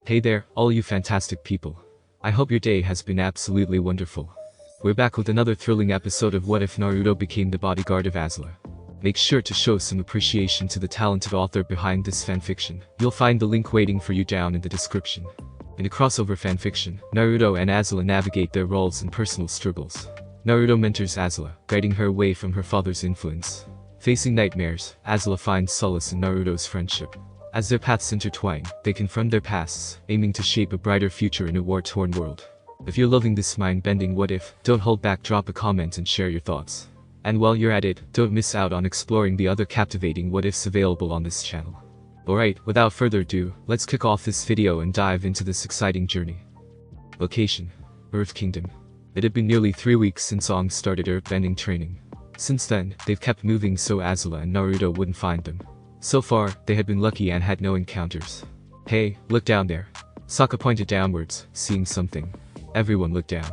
Hey there, all you fantastic people. I hope your day has been absolutely wonderful. We're back with another thrilling episode of What If Naruto Became the Bodyguard of Azula. Make sure to show some appreciation to the talented author behind this fanfiction. You'll find the link waiting for you down in the description. In a crossover fanfiction, Naruto and Azula navigate their roles and personal struggles. Naruto mentors Azula, guiding her away from her father's influence. Facing nightmares, Azula finds solace in Naruto's friendship. As their paths intertwine, they confront their pasts, aiming to shape a brighter future in a war-torn world. If you're loving this mind-bending what if, don't hold back, drop a comment and share your thoughts. And while you're at it, don't miss out on exploring the other captivating what ifs available on this channel. Alright, without further ado, let's kick off this video and dive into this exciting journey. Location: Earth Kingdom. It had been nearly 3 weeks since Aang started earthbending training. Since then, they've kept moving so Azula and Naruto wouldn't find them. So far, they had been lucky and had no encounters. Hey, look down there. Sokka pointed downwards, seeing something. Everyone looked down,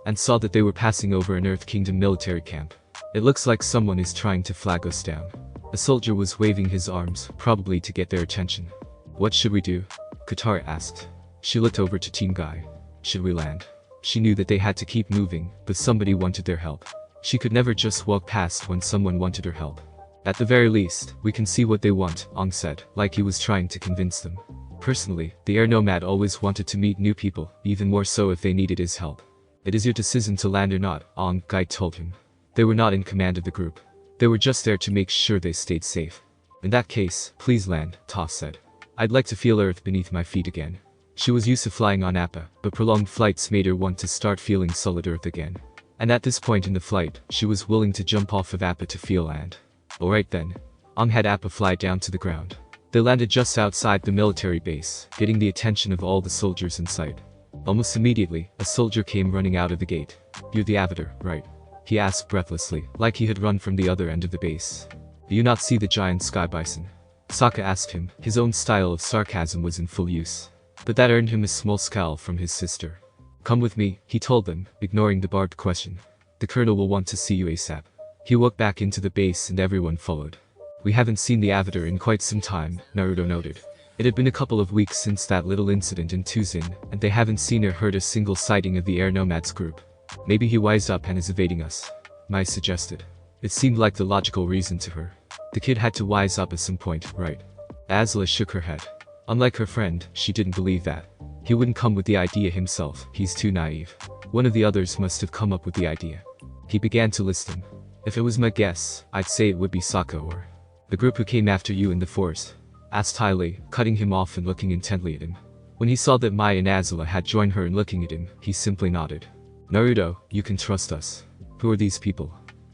and saw that they were passing over an Earth Kingdom military camp. It looks like someone is trying to flag us down. A soldier was waving his arms, probably to get their attention. What should we do? Katara asked. She looked over to Team Guy. Should we land? She knew that they had to keep moving, but somebody wanted their help. She could never just walk past when someone wanted her help. At the very least, we can see what they want, Aang said, like he was trying to convince them. Personally, the air nomad always wanted to meet new people, even more so if they needed his help. It is your decision to land or not, Aang, Guy told him. They were not in command of the group. They were just there to make sure they stayed safe. In that case, please land, Toph said. I'd like to feel Earth beneath my feet again. She was used to flying on Appa, but prolonged flights made her want to start feeling solid Earth again. And at this point in the flight, she was willing to jump off of Appa to feel land. Alright then. Aang had Appa fly down to the ground. They landed just outside the military base, getting the attention of all the soldiers in sight. Almost immediately, a soldier came running out of the gate. You're the Avatar, right? He asked breathlessly, like he had run from the other end of the base. Do you not see the giant sky bison? Sokka asked him. His own style of sarcasm was in full use. But that earned him a small scowl from his sister. Come with me, he told them, ignoring the barbed question. The colonel will want to see you ASAP. He walked back into the base and everyone followed. We haven't seen the Avatar in quite some time, Naruto noted. It had been a couple of weeks since that little incident in Tuzin, and they haven't seen or heard a single sighting of the Air Nomads group. Maybe he wised up and is evading us, Mai suggested. It seemed like the logical reason to her. The kid had to wise up at some point, right? Azula shook her head. Unlike her friend, she didn't believe that. He wouldn't come with the idea himself, he's too naive. One of the others must have come up with the idea. He began to list them. If it was my guess, I'd say it would be Sokka or the group who came after you in the forest, asked Haile, cutting him off and looking intently at him. When he saw that Mai and Azula had joined her in looking at him, he simply nodded. Naruto, you can trust us. Who are these people?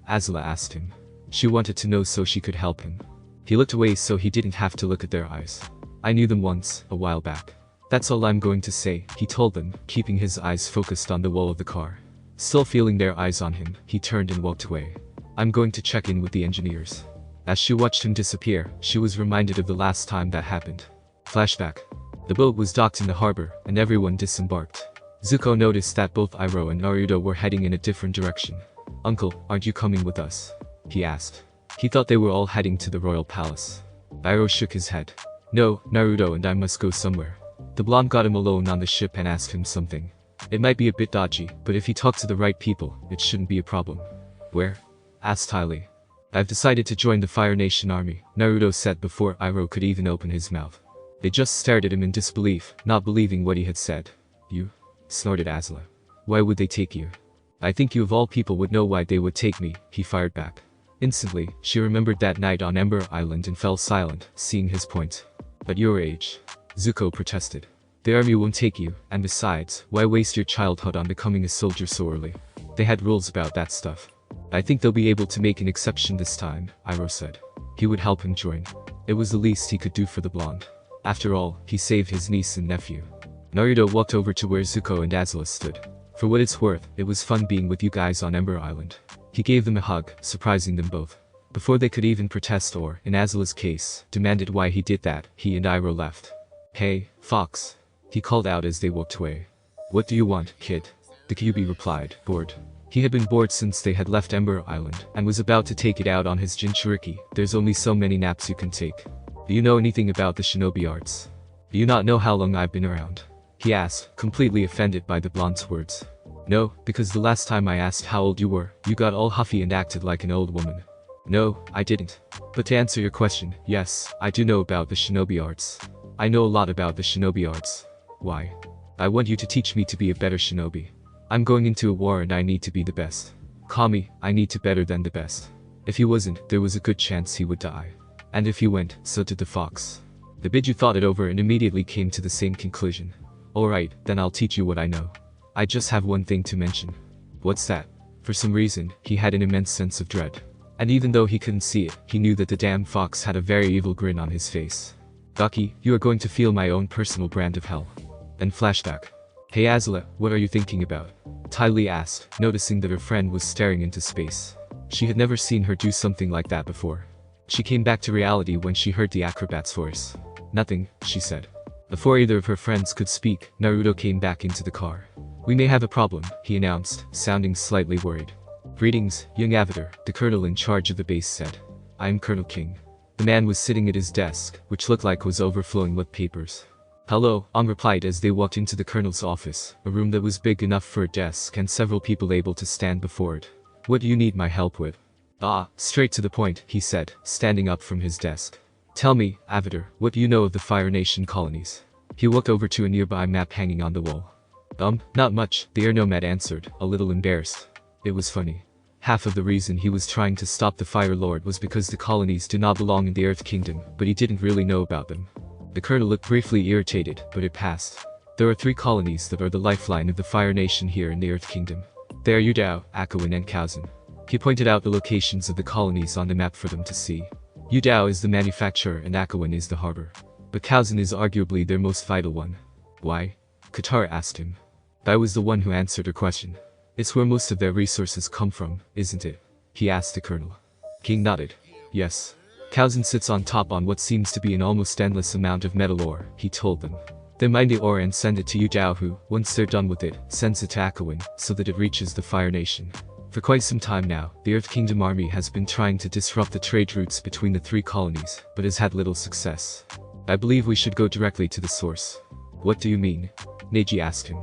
Azula asked him. She wanted to know so she could help him. He looked away so he didn't have to look at their eyes. I knew them once, a while back. That's all I'm going to say, he told them, keeping his eyes focused on the wall of the car. Still feeling their eyes on him, he turned and walked away. I'm going to check in with the engineers. As she watched him disappear, she was reminded of the last time that happened. Flashback. The boat was docked in the harbor, and everyone disembarked. Zuko noticed that both Iroh and Naruto were heading in a different direction. Uncle, aren't you coming with us? He asked. He thought they were all heading to the royal palace. Iroh shook his head. No, Naruto and I must go somewhere. The blonde got him alone on the ship and asked him something. It might be a bit dodgy, but if he talked to the right people, it shouldn't be a problem. Where? Asked Haile. I've decided to join the Fire Nation army, Naruto said before Iroh could even open his mouth. They just stared at him in disbelief, not believing what he had said. You? Snorted Azula. Why would they take you? I think you of all people would know why they would take me, he fired back. Instantly, she remembered that night on Ember Island and fell silent, seeing his point. At your age, Zuko protested. The army won't take you, and besides, why waste your childhood on becoming a soldier so early? They had rules about that stuff. I think they'll be able to make an exception this time, Iroh said. He would help him join. It was the least he could do for the blonde. After all, he saved his niece and nephew. Naruto walked over to where Zuko and Azula stood. For what it's worth, it was fun being with you guys on Ember Island. He gave them a hug, surprising them both. Before they could even protest or, in Azula's case, demanded why he did that, he and Iroh left. Hey, Fox. He called out as they walked away. What do you want, kid? The Kyuubi replied, bored. He had been bored since they had left Ember Island, and was about to take it out on his Jinchuriki. There's only so many naps you can take. Do you know anything about the shinobi arts? Do you not know how long I've been around? He asked, completely offended by the blonde's words. No, because the last time I asked how old you were, you got all huffy and acted like an old woman. No, I didn't. But to answer your question, yes, I do know about the shinobi arts. I know a lot about the shinobi arts. Why? I want you to teach me to be a better shinobi. I'm going into a war and I need to be the best. Kami, I need to better than the best. If he wasn't, there was a good chance he would die. And if he went, so did the fox. The Biju thought it over and immediately came to the same conclusion. Alright, then I'll teach you what I know. I just have one thing to mention. What's that? For some reason, he had an immense sense of dread. And even though he couldn't see it, he knew that the damn fox had a very evil grin on his face. Gaki, you are going to feel my own personal brand of hell. Then flashback. Hey Azula, what are you thinking about? Ty Lee asked, noticing that her friend was staring into space. She had never seen her do something like that before. She came back to reality when she heard the acrobat's voice. Nothing, she said. Before either of her friends could speak, Naruto came back into the car. We may have a problem, he announced, sounding slightly worried. Greetings, young avatar, the colonel in charge of the base said. I am Colonel King. The man was sitting at his desk, which looked like was overflowing with papers. Hello, Ong replied as they walked into the colonel's office, a room that was big enough for a desk and several people able to stand before it. What do you need my help with? Ah, straight to the point, he said, standing up from his desk. Tell me, Avatar, what do you know of the Fire Nation colonies? He walked over to a nearby map hanging on the wall. Not much, the air nomad answered, a little embarrassed. It was funny. Half of the reason he was trying to stop the Fire Lord was because the colonies do not belong in the Earth Kingdom, but he didn't really know about them. The colonel looked briefly irritated, but it passed. There are 3 colonies that are the lifeline of the Fire Nation here in the Earth Kingdom. They are Yudao, Akawin and Kaozen. He pointed out the locations of the colonies on the map for them to see. Yudao is the manufacturer and Akawin is the harbor. But Kaozen is arguably their most vital one. Why? Katara asked him. I was the one who answered her question. It's where most of their resources come from, isn't it? He asked the colonel. King nodded. Yes. Kaozen sits on top on what seems to be an almost endless amount of metal ore, he told them. They mine the ore and send it to Yudao who, once they're done with it, sends it to Akawin, so that it reaches the Fire Nation. For quite some time now, the Earth Kingdom army has been trying to disrupt the trade routes between the 3 colonies, but has had little success. I believe we should go directly to the source. What do you mean? Neji asked him.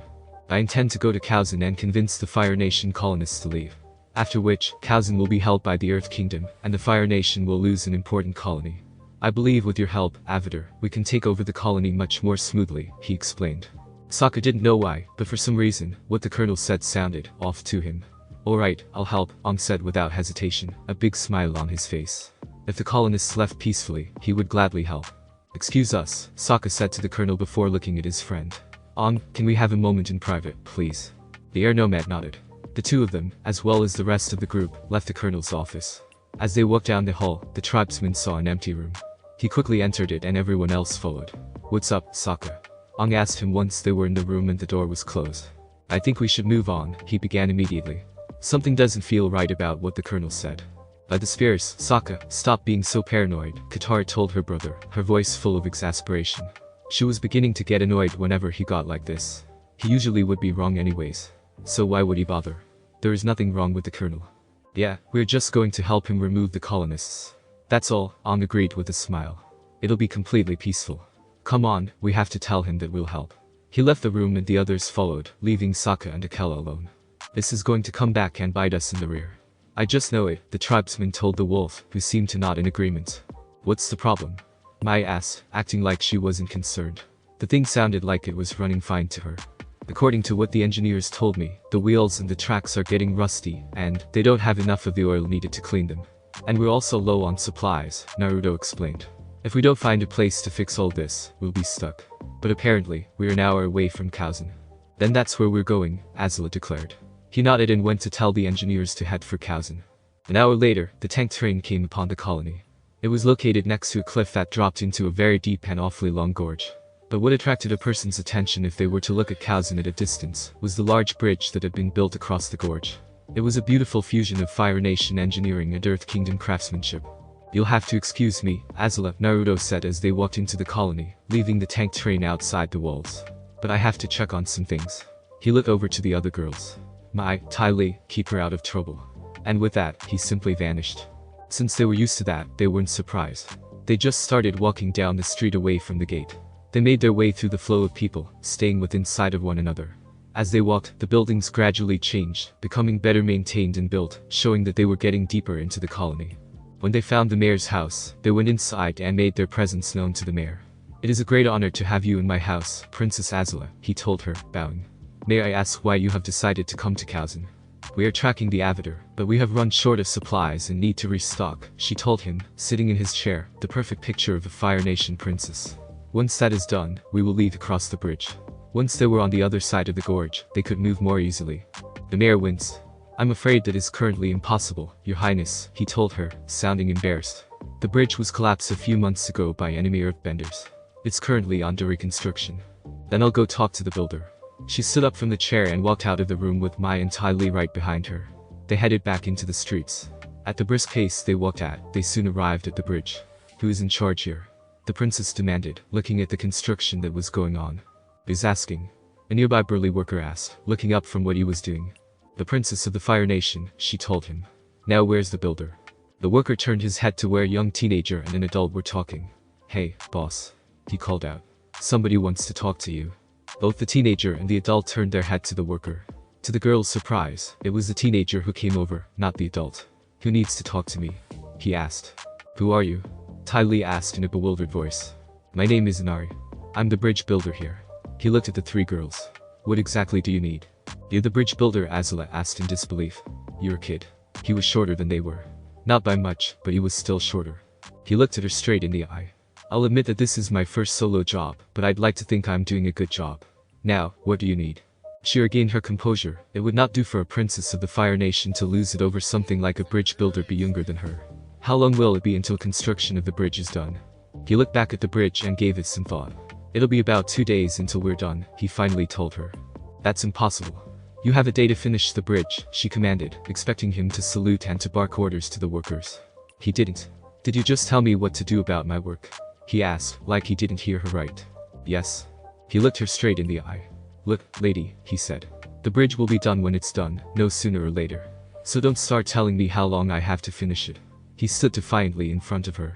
I intend to go to Kaozen and convince the Fire Nation colonists to leave. After which, Kaozen will be held by the Earth Kingdom, and the Fire Nation will lose an important colony. I believe with your help, Avatar, we can take over the colony much more smoothly, he explained. Sokka didn't know why, but for some reason, what the colonel said sounded off to him. Alright, I'll help, Ong said without hesitation, a big smile on his face. If the colonists left peacefully, he would gladly help. Excuse us, Sokka said to the colonel before looking at his friend. Ong, can we have a moment in private, please? The air nomad nodded. The 2 of them, as well as the rest of the group, left the colonel's office. As they walked down the hall, the tribesman saw an empty room. He quickly entered it and everyone else followed. What's up, Sokka? Ong asked him once they were in the room and the door was closed. I think we should move on, he began immediately. Something doesn't feel right about what the colonel said. By the spears, Sokka, stop being so paranoid, Katara told her brother, her voice full of exasperation. She was beginning to get annoyed whenever he got like this. He usually would be wrong anyways. So why would he bother? There is nothing wrong with the colonel. Yeah, we're just going to help him remove the colonists. That's all, Ong agreed with a smile. It'll be completely peaceful. Come on, we have to tell him that we'll help. He left the room and the others followed, leaving Sokka and Akela alone. This is going to come back and bite us in the rear. I just know it, the tribesman told the wolf, who seemed to nod in agreement. What's the problem? Mai asked, acting like she wasn't concerned. The thing sounded like it was running fine to her. According to what the engineers told me, the wheels and the tracks are getting rusty, and they don't have enough of the oil needed to clean them. And we're also low on supplies, Naruto explained. If we don't find a place to fix all this, we'll be stuck. But apparently, we're an hour away from Kaozen. Then that's where we're going, Azula declared. He nodded and went to tell the engineers to head for Kaozen. An hour later, the tank train came upon the colony. It was located next to a cliff that dropped into a very deep and awfully long gorge. But what attracted a person's attention if they were to look at Kaozen at a distance, was the large bridge that had been built across the gorge. It was a beautiful fusion of Fire Nation engineering and Earth Kingdom craftsmanship. You'll have to excuse me, Azula, Naruto said as they walked into the colony, leaving the tank train outside the walls. But I have to check on some things. He looked over to the other girls. Mai, Ty Lee, keep her out of trouble. And with that, he simply vanished. Since they were used to that, they weren't surprised. They just started walking down the street away from the gate. They made their way through the flow of people, staying within sight of one another. As they walked, the buildings gradually changed, becoming better maintained and built, showing that they were getting deeper into the colony. When they found the mayor's house, they went inside and made their presence known to the mayor. "It is a great honor to have you in my house, Princess Azula," he told her, bowing. "May I ask why you have decided to come to Kazan?" "We are tracking the Avatar, but we have run short of supplies and need to restock," she told him, sitting in his chair, the perfect picture of a Fire Nation princess. "Once that is done, we will leave across the bridge." Once they were on the other side of the gorge, they could move more easily. The mayor winced. "I'm afraid that is currently impossible, Your Highness," he told her, sounding embarrassed. "The bridge was collapsed a few months ago by enemy earthbenders. It's currently under reconstruction." "Then I'll go talk to the builder." She stood up from the chair and walked out of the room with Mai and Ty Lee right behind her. They headed back into the streets. At the brisk pace they walked at, they soon arrived at the bridge. "Who is in charge here?" the princess demanded, looking at the construction that was going on. "Who's asking?" a nearby burly worker asked, looking up from what he was doing. "The princess of the Fire Nation," she told him. "Now where's the builder?" The worker turned his head to where a young teenager and an adult were talking. "Hey, boss," he called out. "Somebody wants to talk to you." Both the teenager and the adult turned their head to the worker. To the girl's surprise, it was the teenager who came over, not the adult. "Who needs to talk to me?" he asked. "Who are you?" Ty Lee asked in a bewildered voice. "My name is Inari. I'm the bridge builder here." He looked at the three girls. "What exactly do you need?" "You're the bridge builder," Azula asked in disbelief. "You're a kid." He was shorter than they were. Not by much, but he was still shorter. He looked at her straight in the eye. "I'll admit that this is my first solo job, but I'd like to think I'm doing a good job. Now, what do you need?" She regained her composure. It would not do for a princess of the Fire Nation to lose it over something like a bridge builder be younger than her. "How long will it be until construction of the bridge is done?" He looked back at the bridge and gave it some thought. "It'll be about 2 days until we're done," he finally told her. "That's impossible. You have a day to finish the bridge," she commanded, expecting him to salute and to bark orders to the workers. He didn't. "Did you just tell me what to do about my work?" he asked, like he didn't hear her right. "Yes." He looked her straight in the eye. "Look, lady," he said. "The bridge will be done when it's done, no sooner or later. So don't start telling me how long I have to finish it." He stood defiantly in front of her.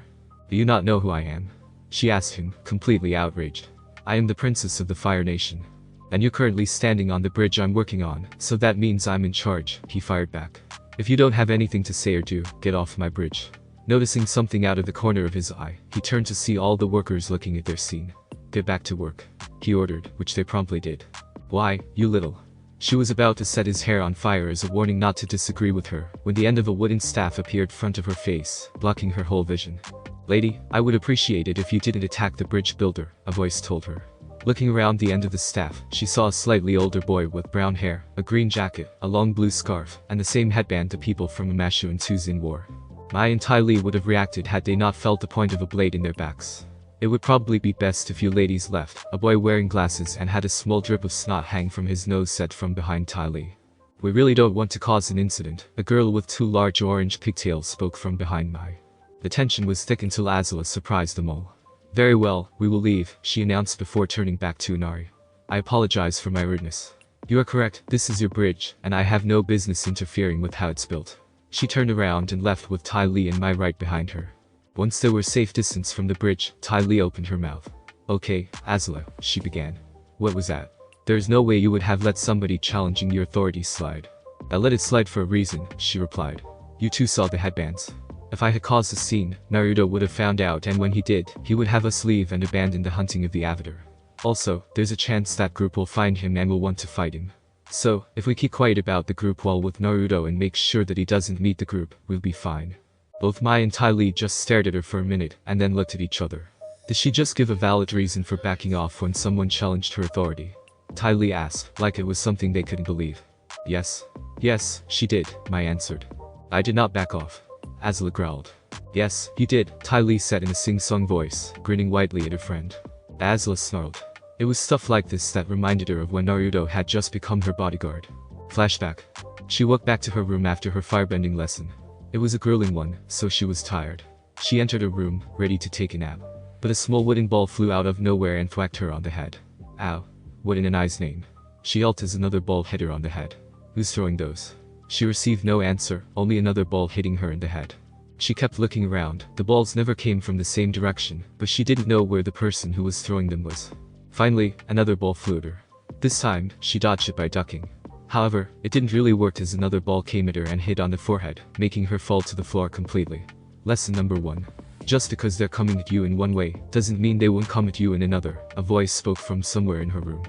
"Do you not know who I am?" she asked him, completely outraged. "I am the princess of the Fire Nation. And you're currently standing on the bridge I'm working on, so that means I'm in charge," he fired back. "If you don't have anything to say or do, get off my bridge." Noticing something out of the corner of his eye, he turned to see all the workers looking at their scene. "Get back to work," he ordered, which they promptly did. "Why, you little..." She was about to set his hair on fire as a warning not to disagree with her, when the end of a wooden staff appeared front of her face, blocking her whole vision. "Lady, I would appreciate it if you didn't attack the bridge builder," a voice told her. Looking around the end of the staff, she saw a slightly older boy with brown hair, a green jacket, a long blue scarf, and the same headband the people from Amashu and Tuzin wore. Mai and Ty Lee would have reacted had they not felt the point of a blade in their backs. "It would probably be best if you ladies left," a boy wearing glasses and had a small drip of snot hang from his nose said from behind Ty Lee. "We really don't want to cause an incident," a girl with 2 large orange pigtails spoke from behind Mai. The tension was thick until Azula surprised them all. "Very well, we will leave," she announced before turning back to Inari. "I apologize for my rudeness. You are correct, this is your bridge, and I have no business interfering with how it's built." She turned around and left with Ty Lee and Mai right behind her. Once they were safe distance from the bridge, Ty Lee opened her mouth. "Okay, Azula," she began. "What was that?" "There's no way you would have let somebody challenging your authority slide." "I let it slide for a reason," she replied. "You two saw the headbands. If I had caused a scene, Naruto would have found out, and when he did, he would have us leave and abandon the hunting of the Avatar. Also, there's a chance that group will find him and will want to fight him. So, if we keep quiet about the group while with Naruto and make sure that he doesn't meet the group, we'll be fine." Both Mai and Ty Lee just stared at her for a minute, and then looked at each other. Did she just give a valid reason for backing off when someone challenged her authority? Ty Lee asked, like it was something they couldn't believe. "Yes. Yes, she did," Mai answered. "I did not back off." Azula growled. "Yes, you did," Ty Lee said in a sing-song voice, grinning widely at her friend. Azula snarled. It was stuff like this that reminded her of when Naruto had just become her bodyguard. Flashback. She walked back to her room after her firebending lesson. It was a grueling one, so she was tired. She entered her room, ready to take a nap. But a small wooden ball flew out of nowhere and thwacked her on the head. "Ow. What in an eye's name?" She yelped as another ball hit her on the head. "Who's throwing those?" She received no answer, only another ball hitting her in the head. She kept looking around. The balls never came from the same direction, but she didn't know where the person who was throwing them was. Finally, another ball flew at her. This time, she dodged it by ducking. However, it didn't really work as another ball came at her and hit on the forehead, making her fall to the floor completely. Lesson number 1. Just because they're coming at you in one way, doesn't mean they won't come at you in another, a voice spoke from somewhere in her room.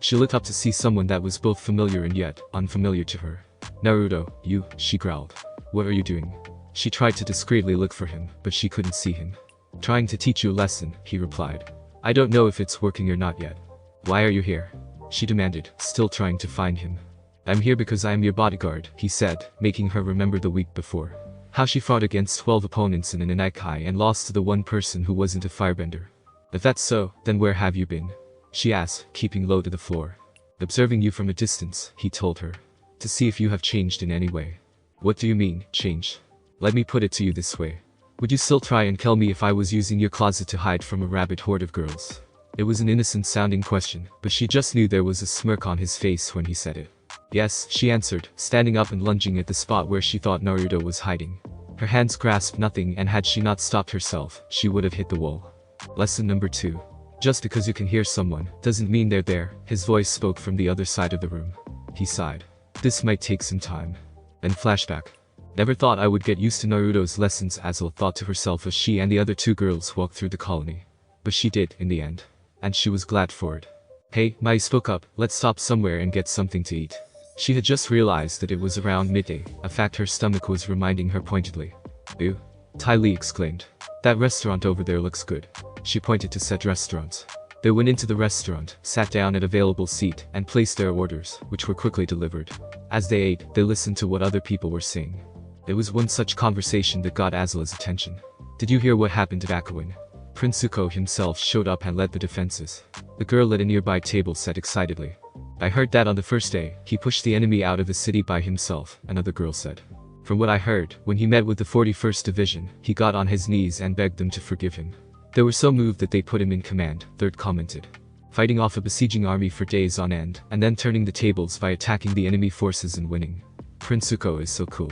She looked up to see someone that was both familiar and yet unfamiliar to her. "Naruto, you," she growled. "What are you doing?" She tried to discreetly look for him, but she couldn't see him. "Trying to teach you a lesson," he replied. "I don't know if it's working or not yet." "Why are you here?" she demanded, still trying to find him. "I'm here because I am your bodyguard," he said, making her remember the week before. How she fought against 12 opponents in an Ikai and lost to the one person who wasn't a firebender. "If that's so, then where have you been?" she asked, keeping low to the floor. "Observing you from a distance," he told her. "To see if you have changed in any way." "What do you mean, change?" "Let me put it to you this way. Would you still try and kill me if I was using your closet to hide from a rabid horde of girls?" It was an innocent-sounding question, but she just knew there was a smirk on his face when he said it. "Yes," she answered, standing up and lunging at the spot where she thought Naruto was hiding. Her hands grasped nothing, and had she not stopped herself, she would have hit the wall. Lesson number 2. Just because you can hear someone, doesn't mean they're there. His voice spoke from the other side of the room. He sighed. "This might take some time." Then flashback. "Never thought I would get used to Naruto's lessons," Azula thought to herself as she and the other 2 girls walked through the colony. But she did, in the end. And she was glad for it. "Hey," Mai spoke up, "let's stop somewhere and get something to eat." She had just realized that it was around midday, a fact her stomach was reminding her pointedly. "Ew," Ty Lee exclaimed. "That restaurant over there looks good." She pointed to said restaurant. They went into the restaurant, sat down at available seat, and placed their orders, which were quickly delivered. As they ate, they listened to what other people were saying. There was one such conversation that got Azula's attention. "Did you hear what happened at Akuin?" Prince Zuko himself showed up and led the defenses. The girl at a nearby table said excitedly. "I heard that on the first day, he pushed the enemy out of the city by himself," another girl said. "From what I heard, when he met with the 41st Division, he got on his knees and begged them to forgive him. They were so moved that they put him in command," third commented. "Fighting off a besieging army for days on end, and then turning the tables by attacking the enemy forces and winning. Prince Zuko is so cool."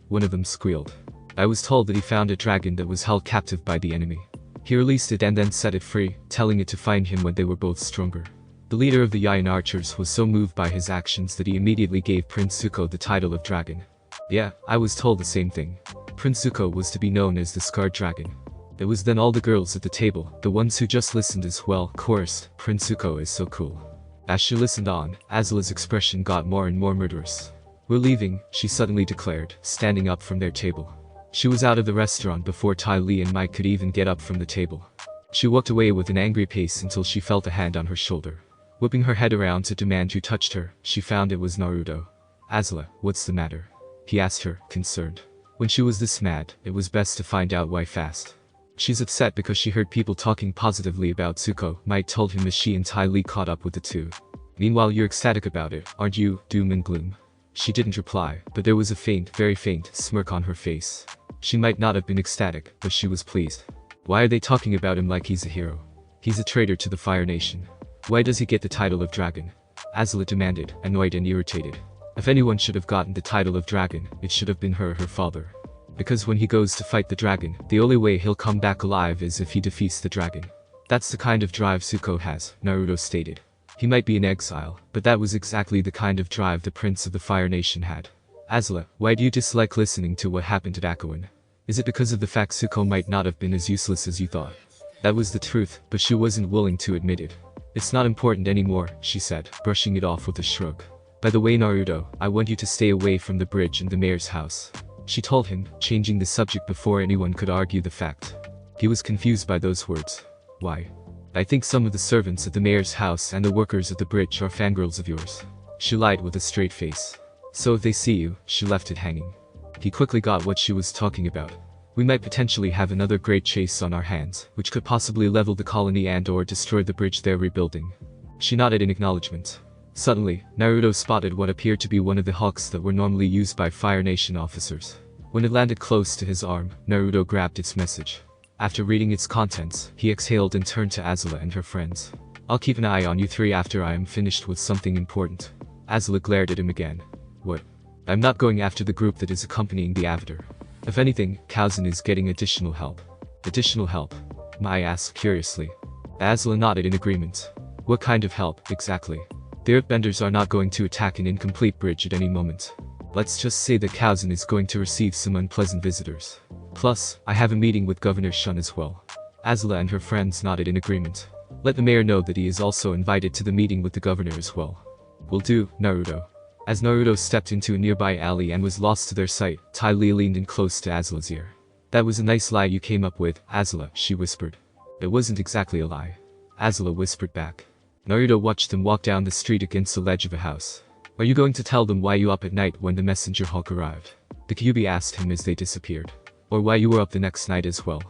One of them squealed. "I was told that he found a dragon that was held captive by the enemy. He released it and then set it free, telling it to find him when they were both stronger. The leader of the Yain archers was so moved by his actions that he immediately gave Prince Zuko the title of dragon." "Yeah, I was told the same thing. Prince Zuko was to be known as the Scarred Dragon." It was then all the girls at the table, the ones who just listened as well, chorused, "Prince Zuko is so cool." As she listened on, Azula's expression got more and more murderous. "We're leaving," she suddenly declared, standing up from their table. She was out of the restaurant before Ty Lee and Mike could even get up from the table. She walked away with an angry pace until she felt a hand on her shoulder. Whipping her head around to demand who touched her, she found it was Naruto. "Azula, what's the matter?" he asked her, concerned. When she was this mad, it was best to find out why fast. "She's upset because she heard people talking positively about Zuko," Mike told him as she and Ty Lee caught up with the two. "Meanwhile you're ecstatic about it, aren't you, doom and gloom?" She didn't reply, but there was a faint, very faint, smirk on her face. She might not have been ecstatic, but she was pleased. "Why are they talking about him like he's a hero? He's a traitor to the Fire Nation. Why does he get the title of dragon?" Azula demanded, annoyed and irritated. If anyone should have gotten the title of dragon, it should have been her father. Because when he goes to fight the dragon, the only way he'll come back alive is if he defeats the dragon. "That's the kind of drive Zuko has," Naruto stated. "He might be in exile, but that was exactly the kind of drive the Prince of the Fire Nation had." "Azula, why do you dislike listening to what happened at Akuin? Is it because of the fact Zuko might not have been as useless as you thought?" That was the truth, but she wasn't willing to admit it. "It's not important anymore," she said, brushing it off with a shrug. "By the way, Naruto, I want you to stay away from the bridge and the mayor's house," she told him, changing the subject before anyone could argue the fact. He was confused by those words. "Why?" "I think some of the servants at the mayor's house and the workers at the bridge are fangirls of yours." She lied with a straight face. "So if they see you," she left it hanging. He quickly got what she was talking about. "We might potentially have another great chase on our hands, which could possibly level the colony and or destroy the bridge they're rebuilding." She nodded in acknowledgement. Suddenly, Naruto spotted what appeared to be one of the hawks that were normally used by Fire Nation officers. When it landed close to his arm, Naruto grabbed its message. After reading its contents, he exhaled and turned to Azula and her friends. "I'll keep an eye on you three after I am finished with something important." Azula glared at him again. "What?" "I'm not going after the group that is accompanying the Avatar. If anything, Kauzen is getting additional help. Additional help? Mai asked curiously. Azula nodded in agreement. What kind of help, exactly? The Earthbenders are not going to attack an incomplete bridge at any moment. Let's just say that Kauzen is going to receive some unpleasant visitors. Plus, I have a meeting with Governor Shun as well. Azula and her friends nodded in agreement. Let the mayor know that he is also invited to the meeting with the governor as well. Will do, Naruto. As Naruto stepped into a nearby alley and was lost to their sight, Ty Lee leaned in close to Azula's ear. That was a nice lie you came up with, Azula, she whispered. It wasn't exactly a lie. Azula whispered back. Naruto watched them walk down the street against the ledge of a house. Are you going to tell them why you up at night when the messenger Hulk arrived? The Kyuubi asked him as they disappeared. Or why you were up the next night as well?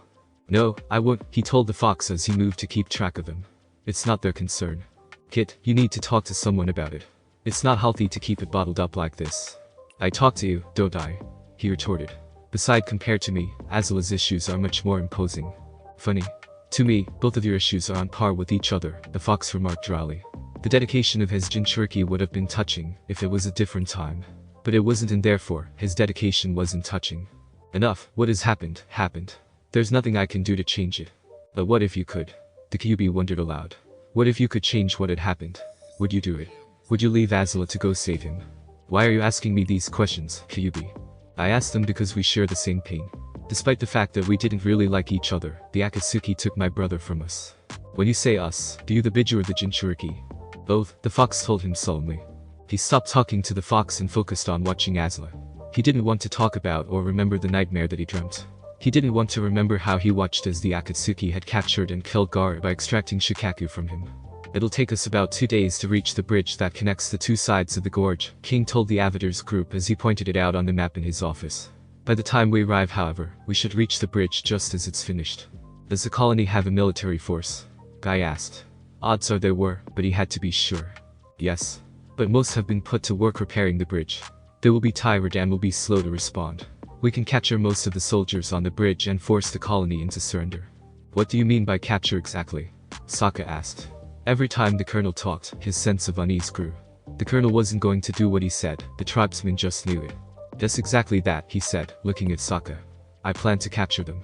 No, I won't, he told the fox as he moved to keep track of them. It's not their concern. Kit, you need to talk to someone about it. It's not healthy to keep it bottled up like this. I talk to you, don't I? He retorted. Besides, compared to me, Azula's issues are much more imposing. Funny. To me, both of your issues are on par with each other, the fox remarked dryly. The dedication of his Jinchuriki would have been touching if it was a different time. But it wasn't, and therefore, his dedication wasn't touching. Enough, what has happened, happened. There's nothing I can do to change it. But what if you could? The Kyuubi wondered aloud. What if you could change what had happened? Would you do it? Would you leave Azula to go save him? Why are you asking me these questions, Kyuubi? I asked them because we share the same pain. Despite the fact that we didn't really like each other, the Akatsuki took my brother from us. When you say us, do you the Biju or the Jinchuriki? Both, the fox told him solemnly. He stopped talking to the fox and focused on watching Azula. He didn't want to talk about or remember the nightmare that he dreamt. He didn't want to remember how he watched as the Akatsuki had captured and killed Gaara by extracting Shikaku from him. It'll take us about 2 days to reach the bridge that connects the two sides of the gorge, King told the Avatars group as he pointed it out on the map in his office. By the time we arrive, however, we should reach the bridge just as it's finished. Does the colony have a military force? Guy asked. Odds are there were, but he had to be sure. Yes. But most have been put to work repairing the bridge. They will be tired and will be slow to respond. We can capture most of the soldiers on the bridge and force the colony into surrender. What do you mean by capture exactly? Sokka asked. Every time the colonel talked, his sense of unease grew. The colonel wasn't going to do what he said, the tribesmen just knew it. Just exactly that, he said, looking at Sokka. I plan to capture them.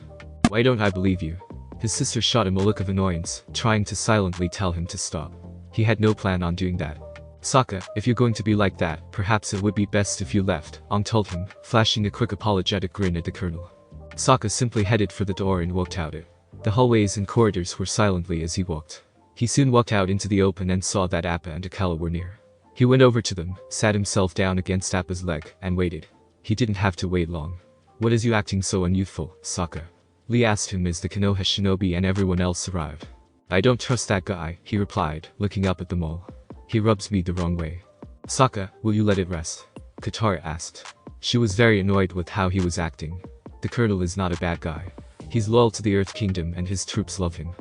Why don't I believe you? His sister shot him a look of annoyance, trying to silently tell him to stop. He had no plan on doing that. Sokka, if you're going to be like that, perhaps it would be best if you left, Aang told him, flashing a quick apologetic grin at the colonel. Sokka simply headed for the door and walked out it. The hallways and corridors were silently as he walked. He soon walked out into the open and saw that Appa and Akela were near. He went over to them, sat himself down against Appa's leg, and waited. He didn't have to wait long. What is you acting so unyouthful, Sokka? Lee asked him as the Konoha shinobi and everyone else arrived. I don't trust that guy, he replied, looking up at them all. He rubs me the wrong way. Sokka, will you let it rest? Katara asked. She was very annoyed with how he was acting. The colonel is not a bad guy. He's loyal to the Earth Kingdom and his troops love him.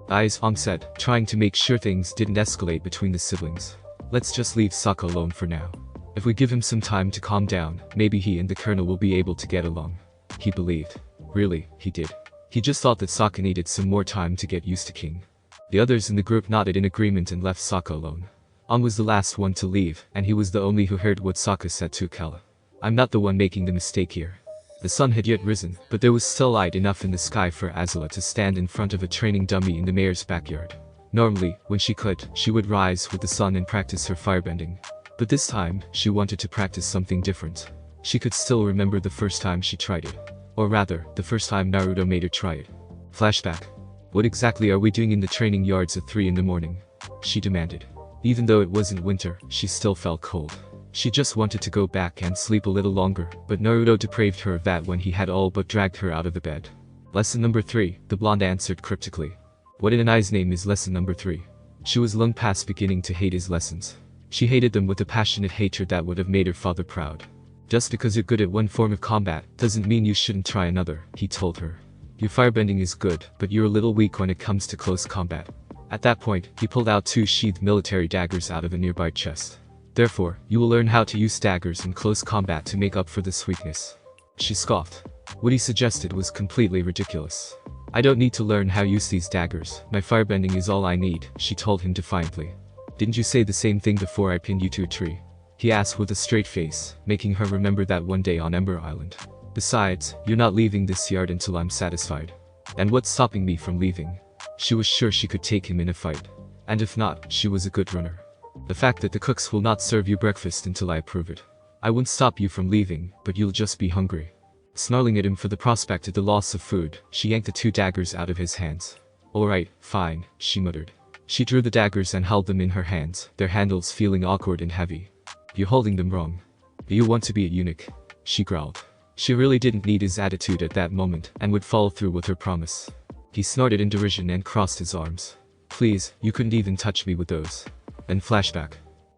Guys, Aang said, trying to make sure things didn't escalate between the siblings. Let's just leave Sokka alone for now. If we give him some time to calm down, maybe he and the colonel will be able to get along. He believed. Really, he did. He just thought that Sokka needed some more time to get used to King. The others in the group nodded in agreement and left Sokka alone. Aang was the last one to leave, and he was the only who heard what Sokka said to Akela. I'm not the one making the mistake here. The sun had yet risen, but there was still light enough in the sky for Azula to stand in front of a training dummy in the mayor's backyard. Normally, when she could, she would rise with the sun and practice her firebending. But this time, she wanted to practice something different. She could still remember the first time she tried it. Or rather, the first time Naruto made her try it. Flashback. What exactly are we doing in the training yards at 3 in the morning? She demanded. Even though it wasn't winter, she still felt cold. She just wanted to go back and sleep a little longer, but Naruto deprived her of that when he had all but dragged her out of the bed. Lesson number 3, the blonde answered cryptically. What in an eye's name is lesson number 3? She was long past beginning to hate his lessons. She hated them with a passionate hatred that would have made her father proud. Just because you're good at one form of combat, doesn't mean you shouldn't try another, he told her. Your firebending is good, but you're a little weak when it comes to close combat. At that point, he pulled out 2 sheathed military daggers out of a nearby chest. Therefore, you will learn how to use daggers in close combat to make up for this weakness. She scoffed. What he suggested was completely ridiculous. I don't need to learn how to use these daggers, my firebending is all I need, she told him defiantly. Didn't you say the same thing before I pinned you to a tree? He asked with a straight face, making her remember that one day on Ember Island. Besides, you're not leaving this yard until I'm satisfied. And what's stopping me from leaving? She was sure she could take him in a fight. And if not, she was a good runner. The fact that the cooks will not serve you breakfast until I approve it. I won't stop you from leaving, but you'll just be hungry. Snarling at him for the prospect of the loss of food, she yanked the 2 daggers out of his hands. Alright, fine, she muttered. She drew the daggers and held them in her hands, their handles feeling awkward and heavy. You're holding them wrong. Do you want to be a eunuch? She growled. She really didn't need his attitude at that moment and would follow through with her promise. He snorted in derision and crossed his arms. Please, you couldn't even touch me with those. Then flashback.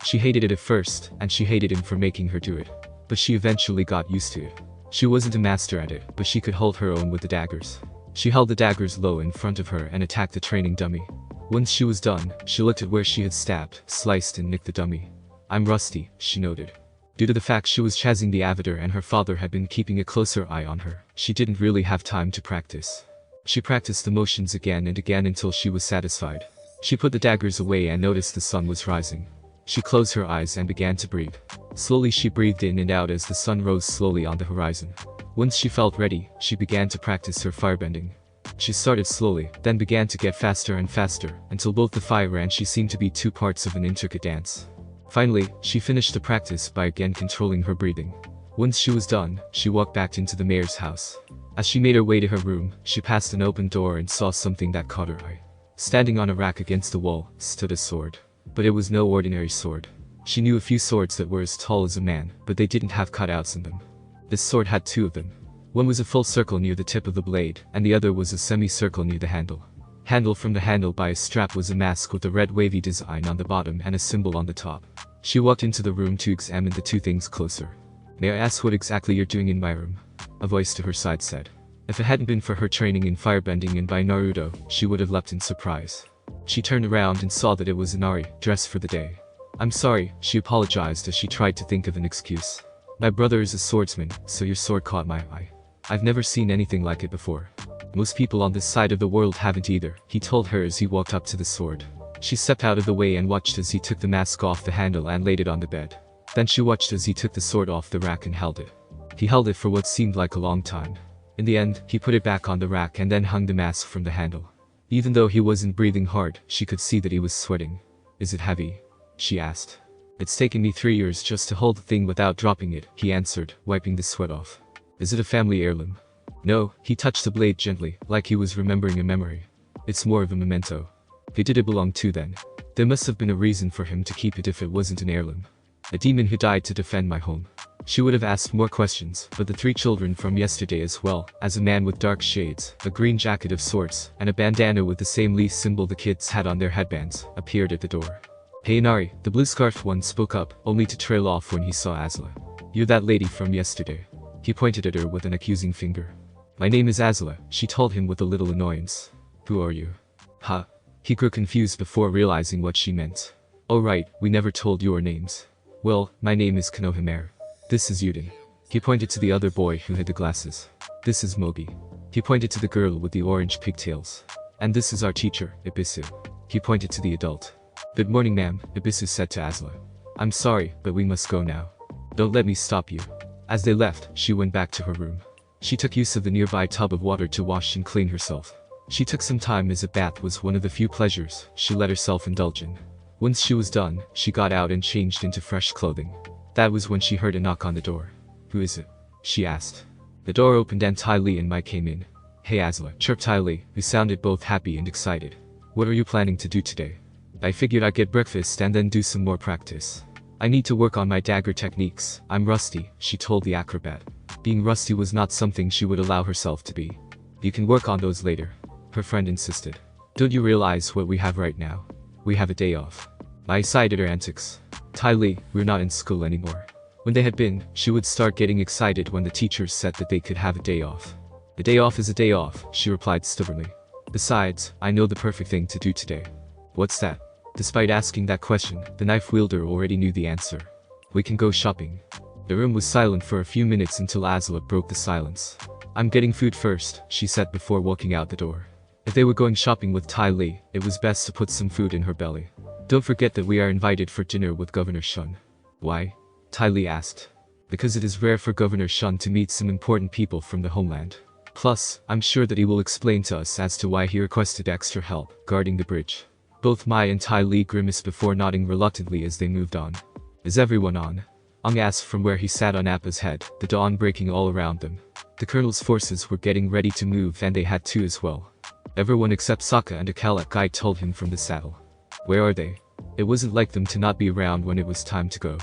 She hated it at first, and she hated him for making her do it. But she eventually got used to it. She wasn't a master at it, but she could hold her own with the daggers. She held the daggers low in front of her and attacked the training dummy. Once she was done, she looked at where she had stabbed, sliced and nicked the dummy. I'm rusty, she noted. Due to the fact she was chasing the avatar and her father had been keeping a closer eye on her, she didn't really have time to practice. She practiced the motions again and again until she was satisfied. She put the daggers away and noticed the sun was rising. She closed her eyes and began to breathe. Slowly she breathed in and out as the sun rose slowly on the horizon. Once she felt ready, she began to practice her firebending. She started slowly, then began to get faster and faster, until both the fire and she seemed to be 2 parts of an intricate dance. Finally, she finished the practice by again controlling her breathing. Once she was done, she walked back into the mayor's house. As she made her way to her room, she passed an open door and saw something that caught her eye. Standing on a rack against the wall, stood a sword. But it was no ordinary sword. She knew a few swords that were as tall as a man, but they didn't have cutouts in them. This sword had 2 of them. One was a full circle near the tip of the blade, and the other was a semicircle near the handle. Handle from the handle by a strap was a mask with a red wavy design on the bottom and a symbol on the top. She walked into the room to examine the 2 things closer. May I ask what exactly you're doing in my room? A voice to her side said. If it hadn't been for her training in firebending and by Naruto, she would have leapt in surprise. She turned around and saw that it was Inari, dressed for the day. I'm sorry, she apologized as she tried to think of an excuse. My brother is a swordsman, so your sword caught my eye. I've never seen anything like it before. Most people on this side of the world haven't either, he told her as he walked up to the sword. She stepped out of the way and watched as he took the mask off the handle and laid it on the bed. Then she watched as he took the sword off the rack and held it. He held it for what seemed like a long time. In the end, he put it back on the rack and then hung the mask from the handle. Even though he wasn't breathing hard, she could see that he was sweating. Is it heavy? She asked. It's taken me 3 years just to hold the thing without dropping it, he answered, wiping the sweat off. Is it a family heirloom? No, he touched the blade gently, like he was remembering a memory. It's more of a memento. Who did it belong to then? There must have been a reason for him to keep it if it wasn't an heirloom. A demon who died to defend my home. She would have asked more questions, but the 3 children from yesterday as well, as a man with dark shades, a green jacket of sorts, and a bandana with the same leaf symbol the kids had on their headbands, appeared at the door. Hey Inari, the blue-scarfed one spoke up, only to trail off when he saw Azula. You're that lady from yesterday. He pointed at her with an accusing finger. My name is Azula, she told him with a little annoyance. Who are you? Huh? He grew confused before realizing what she meant. Oh right, we never told your names. Well, my name is Konoha. This is Yuden. He pointed to the other boy who had the glasses. This is Mogi. He pointed to the girl with the orange pigtails. And this is our teacher, Ibisu. He pointed to the adult. Good morning ma'am, Ibisu said to Azula. I'm sorry, but we must go now. Don't let me stop you. As they left, she went back to her room. She took use of the nearby tub of water to wash and clean herself. She took some time as a bath was one of the few pleasures she let herself indulge in. Once she was done, she got out and changed into fresh clothing. That was when she heard a knock on the door. Who is it? She asked. The door opened and Tai Li and Mai came in. Hey Azula, chirped Tai Li, who sounded both happy and excited. What are you planning to do today? I figured I'd get breakfast and then do some more practice. I need to work on my dagger techniques, I'm rusty, she told the acrobat. Being rusty was not something she would allow herself to be. You can work on those later, her friend insisted. Don't you realize what we have right now? We have a day off. Mai sighed at her antics. Tai Li, we're not in school anymore. When they had been, she would start getting excited when the teachers said that they could have a day off. A day off is a day off, she replied stubbornly. Besides, I know the perfect thing to do today. What's that? Despite asking that question, the knife wielder already knew the answer. We can go shopping. The room was silent for a few minutes until Azula broke the silence. I'm getting food first, she said before walking out the door. If they were going shopping with Tai Li, it was best to put some food in her belly. Don't forget that we are invited for dinner with Governor Shun. Why? Tai Li asked. because it is rare for Governor Shun to meet some important people from the homeland. Plus, I'm sure that he will explain to us as to why he requested extra help guarding the bridge. Both Mai and Ty Lee grimaced before nodding reluctantly as they moved on. Is everyone on? Ong asked from where he sat on Appa's head, the dawn breaking all around them. The colonel's forces were getting ready to move and they had to as well. Everyone except Sokka and a Kalak guy told him from the saddle. Where are they? It wasn't like them to not be around when it was time to go.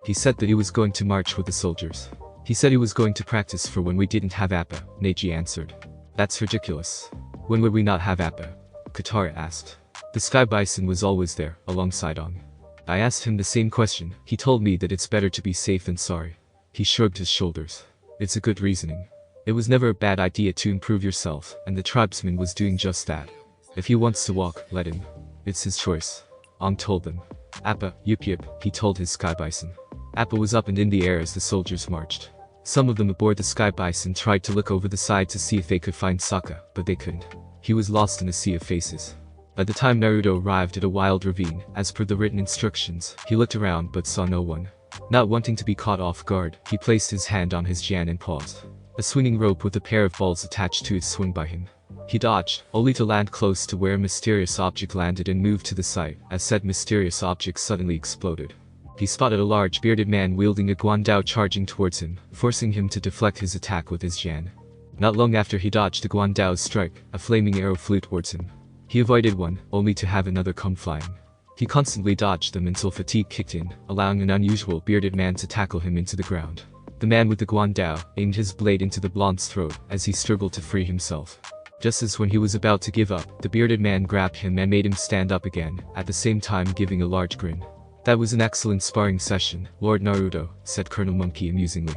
He said that he was going to march with the soldiers. He said he was going to practice for when we didn't have Appa, Neji answered. That's ridiculous. When would we not have Appa? Katara asked. The Sky Bison was always there, alongside Ong. I asked him the same question. He told me that it's better to be safe than sorry. He shrugged his shoulders. It's a good reasoning. It was never a bad idea to improve yourself, and the tribesman was doing just that. If he wants to walk, let him. It's his choice. Ong told them. Appa, yip, he told his Sky Bison. Appa was up and in the air as the soldiers marched. Some of them aboard the Sky Bison tried to look over the side to see if they could find Sokka, but they couldn't. He was lost in a sea of faces. By the time Naruto arrived at a wild ravine, as per the written instructions, he looked around but saw no one. Not wanting to be caught off guard, he placed his hand on his Jan and paused. A swinging rope with a pair of balls attached to it swung by him. He dodged, only to land close to where a mysterious object landed and moved to the side, as said mysterious object suddenly exploded. He spotted a large bearded man wielding a guandao charging towards him, forcing him to deflect his attack with his Jan. Not long after he dodged the guandao's strike, a flaming arrow flew towards him. He avoided one, only to have another come flying. He constantly dodged them until fatigue kicked in, allowing an unusual bearded man to tackle him into the ground. The man with the guandao aimed his blade into the blonde's throat as he struggled to free himself. Just as when he was about to give up, the bearded man grabbed him and made him stand up again, at the same time giving a large grin. That was an excellent sparring session, Lord Naruto, said Colonel Monkey amusingly.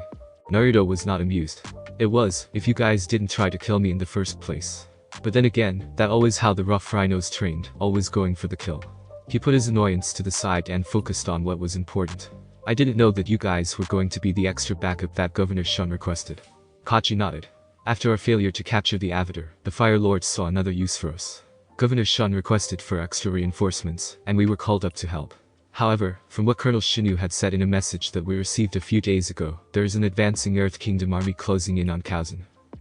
Naruto was not amused. It was, if you guys didn't try to kill me in the first place. But then again, that always how the rough rhinos trained, always going for the kill. He put his annoyance to the side and focused on what was important. I didn't know that you guys were going to be the extra backup that Governor Shun requested. Kachi nodded. After our failure to capture the Avatar, the Fire Lords saw another use for us. Governor Shun requested for extra reinforcements, and we were called up to help. However, from what Colonel Shinu had said in a message that we received a few days ago, there is an advancing Earth Kingdom army closing in on Kazen.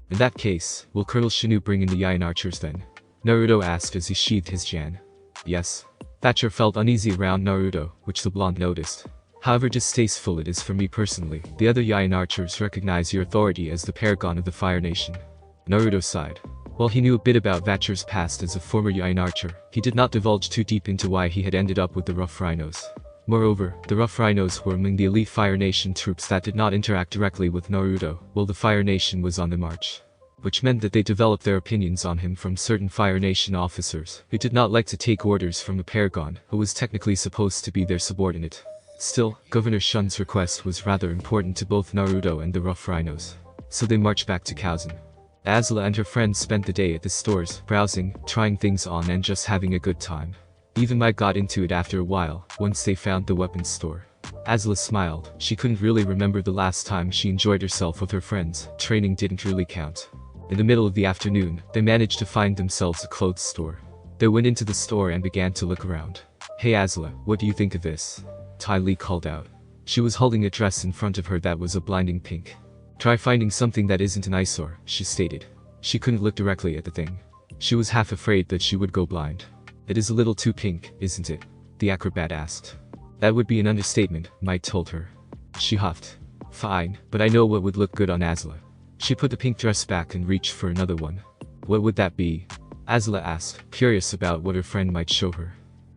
In that case, will Colonel Shinu bring in the Yain archers then? Naruto asked as he sheathed his Jan. Yes. Thatcher felt uneasy around Naruto, which the blonde noticed. However distasteful it is for me personally, the other Yain archers recognize your authority as the paragon of the Fire Nation. Naruto sighed. While he knew a bit about Thatcher's past as a former Yain archer, he did not divulge too deep into why he had ended up with the Rough Rhinos. Moreover, the Rough Rhinos were among the elite Fire Nation troops that did not interact directly with Naruto, while the Fire Nation was on the march. Which meant that they developed their opinions on him from certain Fire Nation officers, who did not like to take orders from a paragon, who was technically supposed to be their subordinate. Still, Governor Shun's request was rather important to both Naruto and the Rough Rhinos. So they marched back to Kazen. Azula and her friends spent the day at the stores, browsing, trying things on and just having a good time. Even Mai got into it after a while, once they found the weapons store. Azula smiled. She couldn't really remember the last time she enjoyed herself with her friends. Training didn't really count. In the middle of the afternoon, they managed to find themselves a clothes store. They went into the store and began to look around. Hey Azula, what do you think of this? Ty Lee called out. She was holding a dress in front of her that was a blinding pink. Try finding something that isn't an eyesore, she stated. She couldn't look directly at the thing. She was half afraid that she would go blind. It is a little too pink, isn't it? The acrobat asked. That would be an understatement, Mai told her. She huffed. Fine, but I know what would look good on Azula. She put the pink dress back and reached for another one. What would that be? Azula asked, curious about what her friend might show her.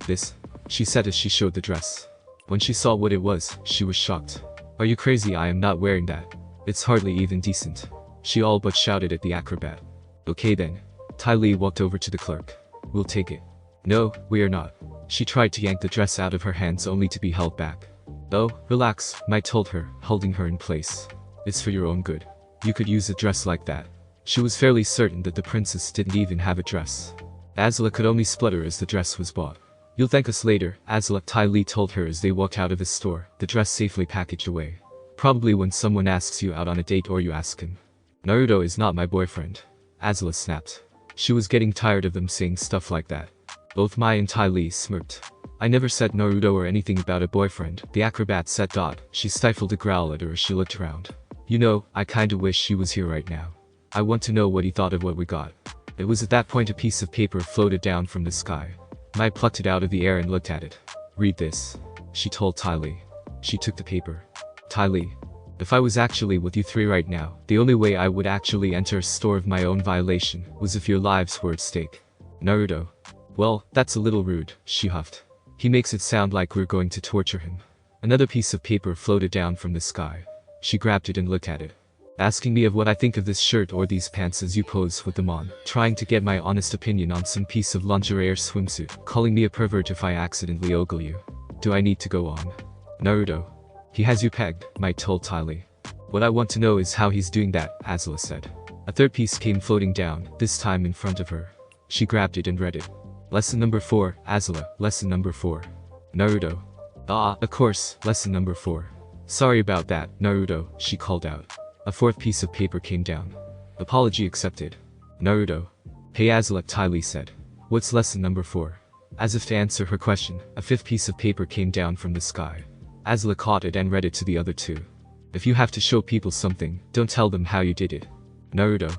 This, she said as she showed the dress. When she saw what it was, she was shocked. Are you crazy? I am not wearing that. It's hardly even decent. She all but shouted at the acrobat. Okay then. Ty Lee walked over to the clerk. We'll take it. No, we are not. She tried to yank the dress out of her hands only to be held back. Oh, relax, Mai told her, holding her in place. It's for your own good. You could use a dress like that. She was fairly certain that the princess didn't even have a dress. Azula could only splutter as the dress was bought. You'll thank us later, Azula, Ty Lee told her as they walked out of the store, the dress safely packaged away. Probably when someone asks you out on a date or you ask him. Naruto is not my boyfriend. Azula snapped. She was getting tired of them saying stuff like that. Both Mai and Ty Lee smirked. I never said Naruto or anything about a boyfriend, the acrobat said. She stifled a growl at her as she looked around. You know, I kinda wish she was here right now. I want to know what he thought of what we got. It was at that point a piece of paper floated down from the sky. Mai plucked it out of the air and looked at it. Read this, she told Ty Lee. She took the paper. Ty Lee. If I was actually with you three right now, the only way I would actually enter a store of my own violation was if your lives were at stake. Naruto. Well, that's a little rude, she huffed. He makes it sound like we're going to torture him. Another piece of paper floated down from the sky. She grabbed it and looked at it. Asking me of what I think of this shirt or these pants as you pose with them on, trying to get my honest opinion on some piece of lingerie or swimsuit, calling me a pervert if I accidentally ogle you. Do I need to go on? Naruto. He has you pegged, Mai told Ty Lee. What I want to know is how he's doing that, Azula said. A third piece came floating down, this time in front of her. She grabbed it and read it. Lesson number 4, Azula, lesson number 4. Naruto. Of course, lesson number 4. Sorry about that, Naruto, she called out. A fourth piece of paper came down. Apology accepted. Naruto. Hey Azula, Ty Lee said. What's lesson number 4? As if to answer her question, a fifth piece of paper came down from the sky. Azula caught it and read it to the other two. If you have to show people something, don't tell them how you did it. Naruto.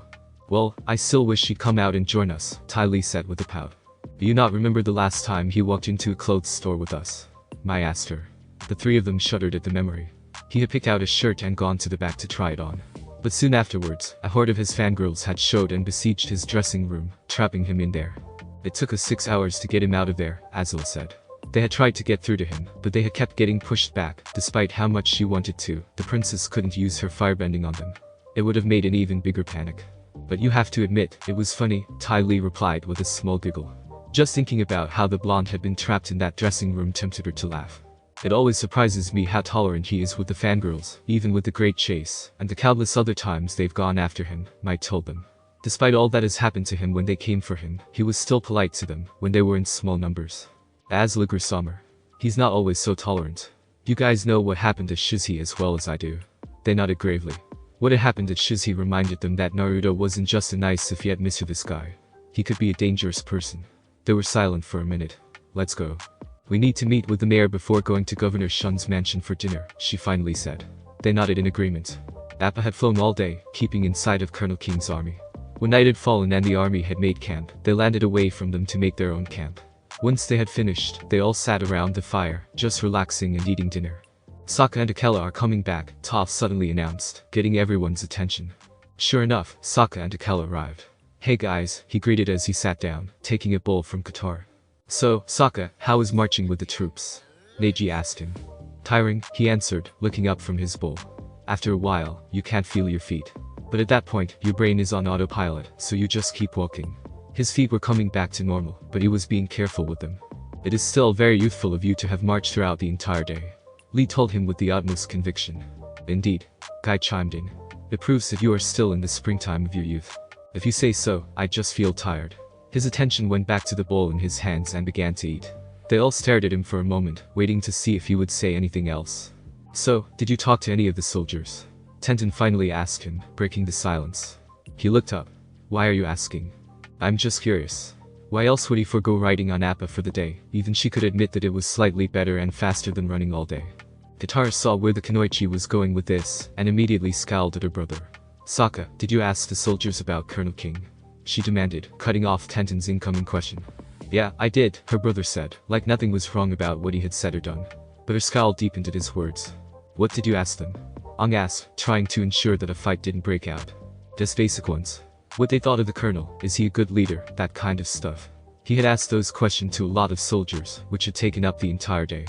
Well, I still wish he'd come out and join us, Ty Lee said with a pout. Do you not remember the last time he walked into a clothes store with us? Mai asked her. The three of them shuddered at the memory. He had picked out a shirt and gone to the back to try it on. But soon afterwards, a horde of his fangirls had showed and besieged his dressing room, trapping him in there. It took us 6 hours to get him out of there, Azula said. They had tried to get through to him, but they had kept getting pushed back, despite how much she wanted to. The princess couldn't use her firebending on them. It would have made an even bigger panic. But you have to admit, it was funny, Ty Lee replied with a small giggle. Just thinking about how the blonde had been trapped in that dressing room tempted her to laugh. It always surprises me how tolerant he is with the fangirls, even with the great chase, and the countless other times they've gone after him, Mai told them. Despite all that has happened to him when they came for him, he was still polite to them, when they were in small numbers. Azula grew somber. He's not always so tolerant. You guys know what happened to Shizzy as well as I do. They nodded gravely. What had happened to Shizzy reminded them that Naruto wasn't just a nice if yet mischievous guy. He could be a dangerous person. They were silent for a minute. Let's go. We need to meet with the mayor before going to Governor Shun's mansion for dinner, she finally said. They nodded in agreement. Appa had flown all day, keeping in sight of Colonel King's army. When night had fallen and the army had made camp, they landed away from them to make their own camp. Once they had finished, they all sat around the fire, just relaxing and eating dinner. Sokka and Akela are coming back, Toph suddenly announced, getting everyone's attention. Sure enough, Sokka and Akela arrived. Hey guys, he greeted as he sat down, taking a bowl from Qatar. So, Sokka, how is marching with the troops? Neji asked him. Tiring, he answered, looking up from his bowl. After a while, you can't feel your feet. But at that point, your brain is on autopilot, so you just keep walking. His feet were coming back to normal, but he was being careful with them. It is still very youthful of you to have marched throughout the entire day. Lee told him with the utmost conviction. Indeed. Guy chimed in. It proves that you are still in the springtime of your youth. If you say so, I just feel tired. His attention went back to the bowl in his hands and began to eat. They all stared at him for a moment, waiting to see if he would say anything else. So, did you talk to any of the soldiers? Tenten finally asked him, breaking the silence. He looked up. Why are you asking? I'm just curious. Why else would he forego riding on Appa for the day? Even she could admit that it was slightly better and faster than running all day. Katara saw where the Kunoichi was going with this, and immediately scowled at her brother. Sokka, did you ask the soldiers about Colonel King? She demanded, cutting off Tenten's incoming question. Yeah, I did, her brother said, like nothing was wrong about what he had said or done. But her scowl deepened at his words. What did you ask them? Aang asked, trying to ensure that a fight didn't break out. Just basic ones. What they thought of the colonel, is he a good leader, that kind of stuff. He had asked those questions to a lot of soldiers, which had taken up the entire day.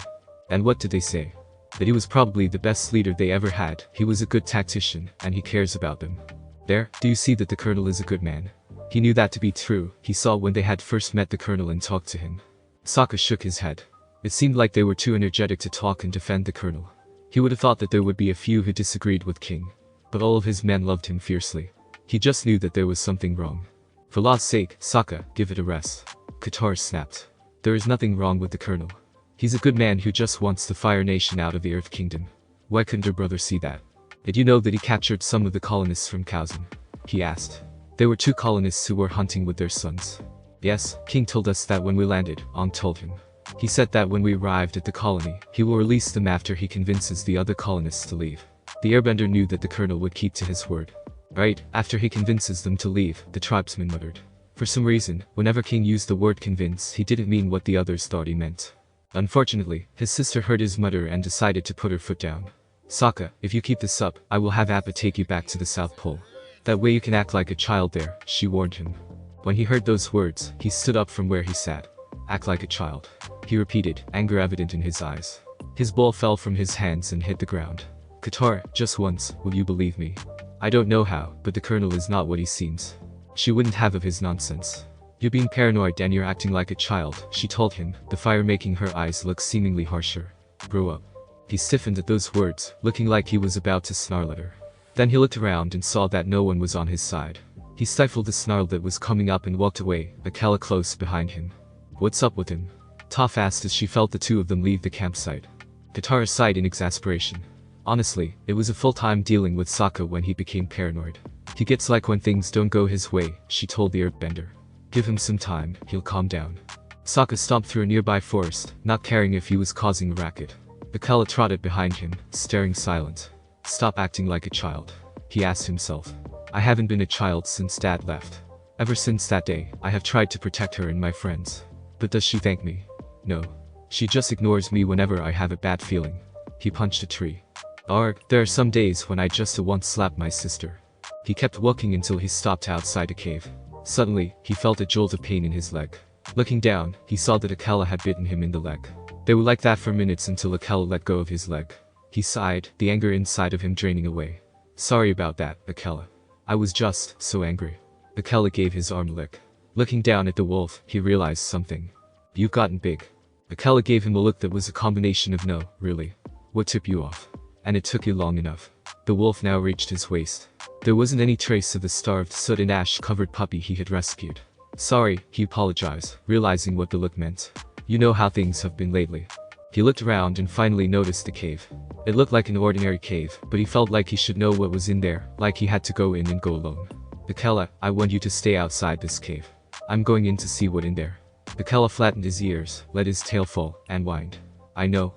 And what did they say? That he was probably the best leader they ever had, he was a good tactician, and he cares about them. There, do you see that the colonel is a good man? He knew that to be true, he saw when they had first met the colonel and talked to him. Sokka shook his head. It seemed like they were too energetic to talk and defend the colonel. He would have thought that there would be a few who disagreed with King. But all of his men loved him fiercely. He just knew that there was something wrong. For law's sake, Sokka, give it a rest. Katara snapped. There is nothing wrong with the colonel. He's a good man who just wants the Fire Nation out of the Earth Kingdom. Why couldn't her brother see that? Did you know that he captured some of the colonists from Kaozen? He asked. There were 2 colonists who were hunting with their sons. Yes, King told us that when we landed, Aang told him. He said that when we arrived at the colony, he will release them after he convinces the other colonists to leave. The airbender knew that the colonel would keep to his word. Right, after he convinces them to leave, the tribesman muttered. For some reason, whenever King used the word convince, he didn't mean what the others thought he meant. Unfortunately, his sister heard his mutter and decided to put her foot down. Sokka, if you keep this up, I will have Appa take you back to the South Pole. That way you can act like a child there, she warned him. When he heard those words, he stood up from where he sat. Act like a child. He repeated, anger evident in his eyes. His bowl fell from his hands and hit the ground. Katara, just once, will you believe me? I don't know how, but the colonel is not what he seems. She wouldn't have of his nonsense. You're being paranoid and you're acting like a child, she told him, the fire making her eyes look seemingly harsher. Grow up. He stiffened at those words, looking like he was about to snarl at her. Then he looked around and saw that no one was on his side. He stifled the snarl that was coming up and walked away, Akela close behind him. What's up with him? Toph asked as she felt the two of them leave the campsite. Katara sighed in exasperation. Honestly, it was a full-time dealing with Sokka when he became paranoid. He gets like when things don't go his way, she told the earthbender. Give him some time, he'll calm down. Sokka stomped through a nearby forest, not caring if he was causing a racket. Akela trotted behind him, staring silent. Stop acting like a child, he asked himself. I haven't been a child since Dad left. Ever since that day, I have tried to protect her and my friends. But does she thank me? No. She just ignores me whenever I have a bad feeling. He punched a tree. Arg, there are some days when I just want to slap my sister. He kept walking until he stopped outside a cave. Suddenly, he felt a jolt of pain in his leg. Looking down, he saw that Akela had bitten him in the leg. They were like that for minutes until Akela let go of his leg. He sighed, the anger inside of him draining away. Sorry about that, Akela. I was just so angry. Akela gave his arm a lick. Looking down at the wolf, he realized something. You've gotten big. Akela gave him a look that was a combination of no, really. What tipped you off? And it took you long enough. The wolf now reached his waist. There wasn't any trace of the starved, soot and ash-covered puppy he had rescued. Sorry, he apologized, realizing what the look meant. You know how things have been lately. He looked around and finally noticed the cave. It looked like an ordinary cave, but he felt like he should know what was in there, like he had to go in and go alone. Akela, I want you to stay outside this cave. I'm going in to see what in there. Akela flattened his ears, let his tail fall, and whined. I know.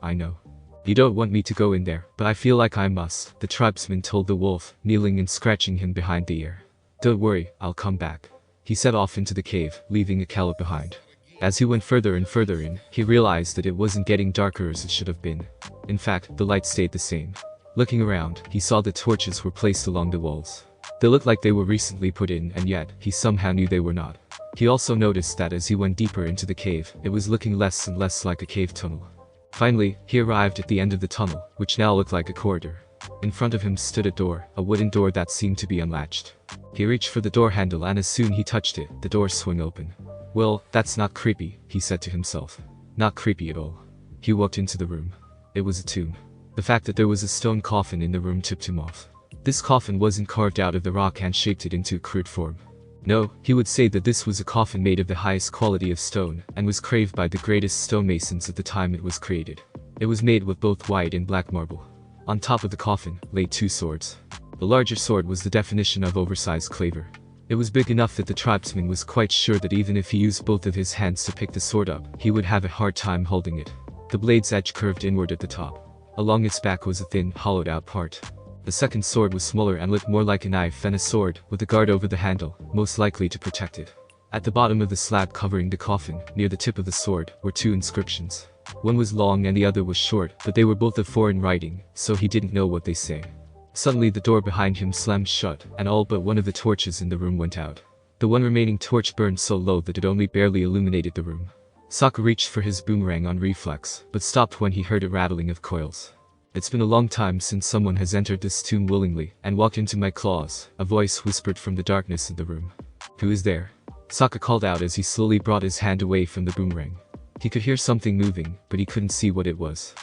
You don't want me to go in there, but I feel like I must, the tribesman told the wolf, kneeling and scratching him behind the ear. Don't worry, I'll come back. He set off into the cave, leaving Akela behind. As he went further and further in, he realized that it wasn't getting darker as it should have been. In fact, the light stayed the same. Looking around, he saw that torches were placed along the walls. They looked like they were recently put in, and yet, he somehow knew they were not. He also noticed that as he went deeper into the cave, it was looking less and less like a cave tunnel. Finally, he arrived at the end of the tunnel, which now looked like a corridor. In front of him stood a door, a wooden door that seemed to be unlatched. He reached for the door handle and as soon he touched it, the door swung open. Well, that's not creepy, he said to himself. Not creepy at all. He walked into the room. It was a tomb. The fact that there was a stone coffin in the room tipped him off. This coffin wasn't carved out of the rock and shaped it into a crude form. No, he would say that this was a coffin made of the highest quality of stone, and was craved by the greatest stonemasons at the time it was created. It was made with both white and black marble. On top of the coffin, lay two swords. The larger sword was the definition of oversized claver. It was big enough that the tribesman was quite sure that even if he used both of his hands to pick the sword up, he would have a hard time holding it. The blade's edge curved inward at the top. Along its back was a thin, hollowed-out part. The second sword was smaller and looked more like a knife than a sword, with a guard over the handle, most likely to protect it. At the bottom of the slab covering the coffin, near the tip of the sword, were two inscriptions. One was long and the other was short, but they were both of foreign writing, so he didn't know what they say. Suddenly the door behind him slammed shut, and all but one of the torches in the room went out. The one remaining torch burned so low that it only barely illuminated the room. Sokka reached for his boomerang on reflex, but stopped when he heard a rattling of coils. It's been a long time since someone has entered this tomb willingly, and walked into my claws, a voice whispered from the darkness of the room. Who is there? Sokka called out as he slowly brought his hand away from the boomerang. He could hear something moving, but he couldn't see what it was.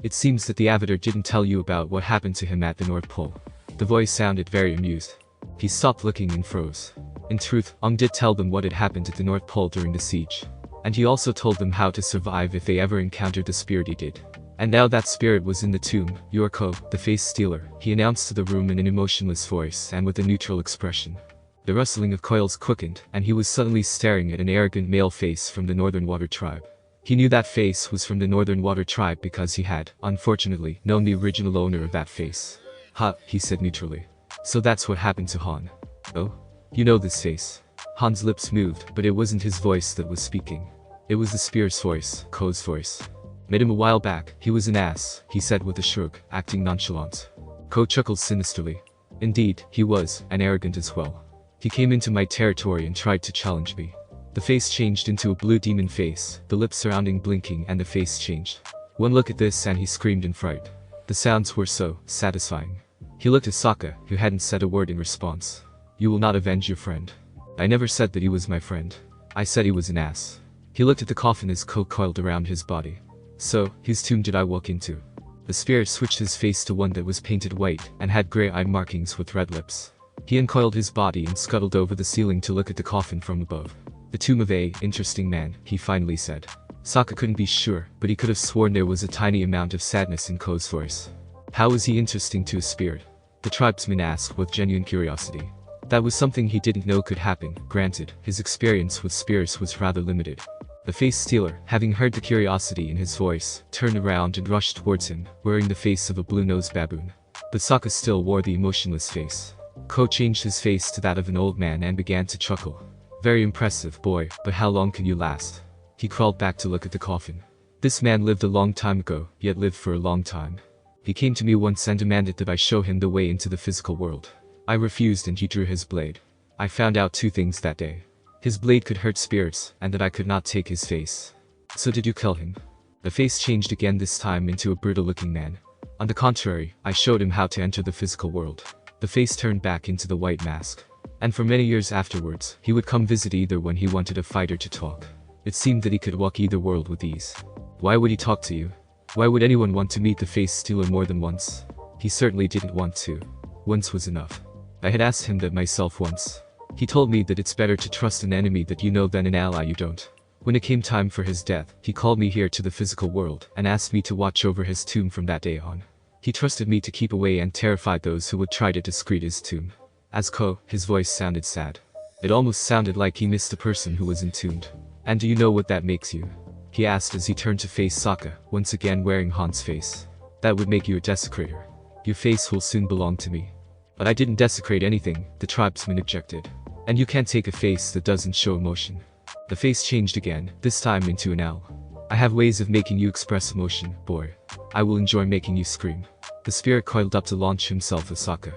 It seems that the Avatar didn't tell you about what happened to him at the North Pole. The voice sounded very amused. He stopped looking and froze. In truth, Ong did tell them what had happened at the North Pole during the siege. And he also told them how to survive if they ever encountered the spirit he did. And now that spirit was in the tomb, Yorko, the face stealer, he announced to the room in an emotionless voice and with a neutral expression. The rustling of coils quickened, and he was suddenly staring at an arrogant male face from the Northern Water tribe. He knew that face was from the Northern Water tribe because he had, unfortunately, known the original owner of that face. Ha, he said neutrally. So that's what happened to Han. Oh? You know this face. Han's lips moved, but it wasn't his voice that was speaking. It was the spirit's voice, Ko's voice. Met him a while back, he was an ass, he said with a shrug, acting nonchalant. Ko chuckled sinisterly. Indeed, he was, and arrogant as well. He came into my territory and tried to challenge me. The face changed into a blue demon face, the lips surrounding blinking and the face changed. One look at this and he screamed in fright. The sounds were so satisfying. He looked at Sokka, who hadn't said a word in response. You will not avenge your friend. I never said that he was my friend. I said he was an ass. He looked at the coffin as Ko coiled around his body. So, whose tomb did I walk into? The spirit switched his face to one that was painted white and had grey eye markings with red lips. He uncoiled his body and scuttled over the ceiling to look at the coffin from above. The tomb of a interesting man, he finally said. Sokka couldn't be sure, but he could have sworn there was a tiny amount of sadness in Ko's voice. How was he interesting to a spirit? The tribesman asked with genuine curiosity. That was something he didn't know could happen. Granted, his experience with spirits was rather limited. The face stealer, having heard the curiosity in his voice, turned around and rushed towards him, wearing the face of a blue-nosed baboon. But Sokka still wore the emotionless face. Ko changed his face to that of an old man and began to chuckle. Very impressive, boy, but how long can you last? He crawled back to look at the coffin. This man lived a long time ago, yet lived for a long time. He came to me once and demanded that I show him the way into the physical world. I refused and he drew his blade. I found out two things that day. His blade could hurt spirits, and that I could not take his face. So did you kill him? The face changed again, this time into a brutal-looking man. On the contrary, I showed him how to enter the physical world. The face turned back into the white mask. And for many years afterwards, he would come visit either when he wanted a fighter to talk. It seemed that he could walk either world with ease. Why would he talk to you? Why would anyone want to meet the face stealer more than once? He certainly didn't want to. Once was enough. I had asked him that myself once. He told me that it's better to trust an enemy that you know than an ally you don't. When it came time for his death, he called me here to the physical world and asked me to watch over his tomb from that day on. He trusted me to keep away and terrify those who would try to discredit his tomb. As Ko, his voice sounded sad. It almost sounded like he missed the person who was entombed. And do you know what that makes you? He asked as he turned to face Sokka, once again wearing Han's face. That would make you a desecrator. Your face will soon belong to me. But I didn't desecrate anything, the tribesman objected. And you can't take a face that doesn't show emotion. The face changed again, this time into an owl. I have ways of making you express emotion, boy. I will enjoy making you scream. The spirit coiled up to launch himself at Sokka.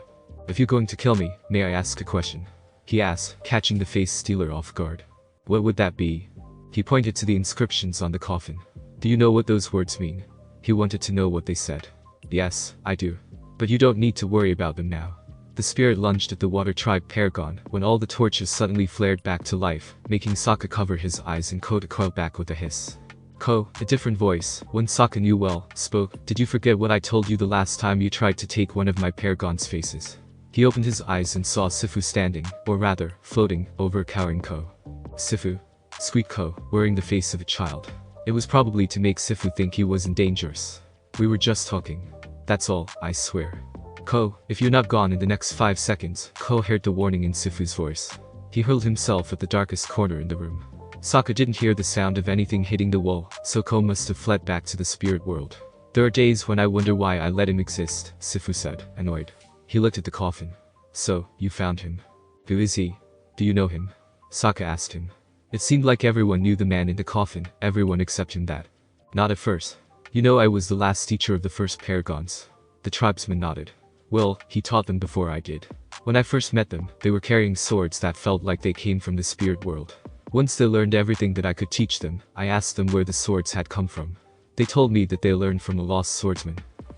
If you're going to kill me, may I ask a question? He asked, catching the face stealer off guard. What would that be? He pointed to the inscriptions on the coffin. Do you know what those words mean? He wanted to know what they said. Yes, I do. But you don't need to worry about them now. The spirit lunged at the water tribe paragon when all the torches suddenly flared back to life, making Sokka cover his eyes and Ko to coil back with a hiss. Ko, a different voice, one Sokka knew well, spoke. Did you forget what I told you the last time you tried to take one of my paragon's faces? He opened his eyes and saw Sifu standing, or rather, floating, over a cowering Ko. Sifu? Squeaked Ko, wearing the face of a child. It was probably to make Sifu think he wasn't dangerous. We were just talking. That's all, I swear. Ko, if you're not gone in the next 5 seconds, Ko heard the warning in Sifu's voice. He hurled himself at the darkest corner in the room. Sokka didn't hear the sound of anything hitting the wall, so Ko must have fled back to the spirit world. There are days when I wonder why I let him exist, Sifu said, annoyed. He looked at the coffin. So, you found him. Who is he? Do you know him? Sokka asked him. It seemed like everyone knew the man in the coffin, everyone except him that. Not at first. You know I was the last teacher of the first paragons. The tribesman nodded. Well, he taught them before I did. When I first met them, they were carrying swords that felt like they came from the spirit world. Once they learned everything that I could teach them, I asked them where the swords had come from. They told me that they learned from a lost swordsman.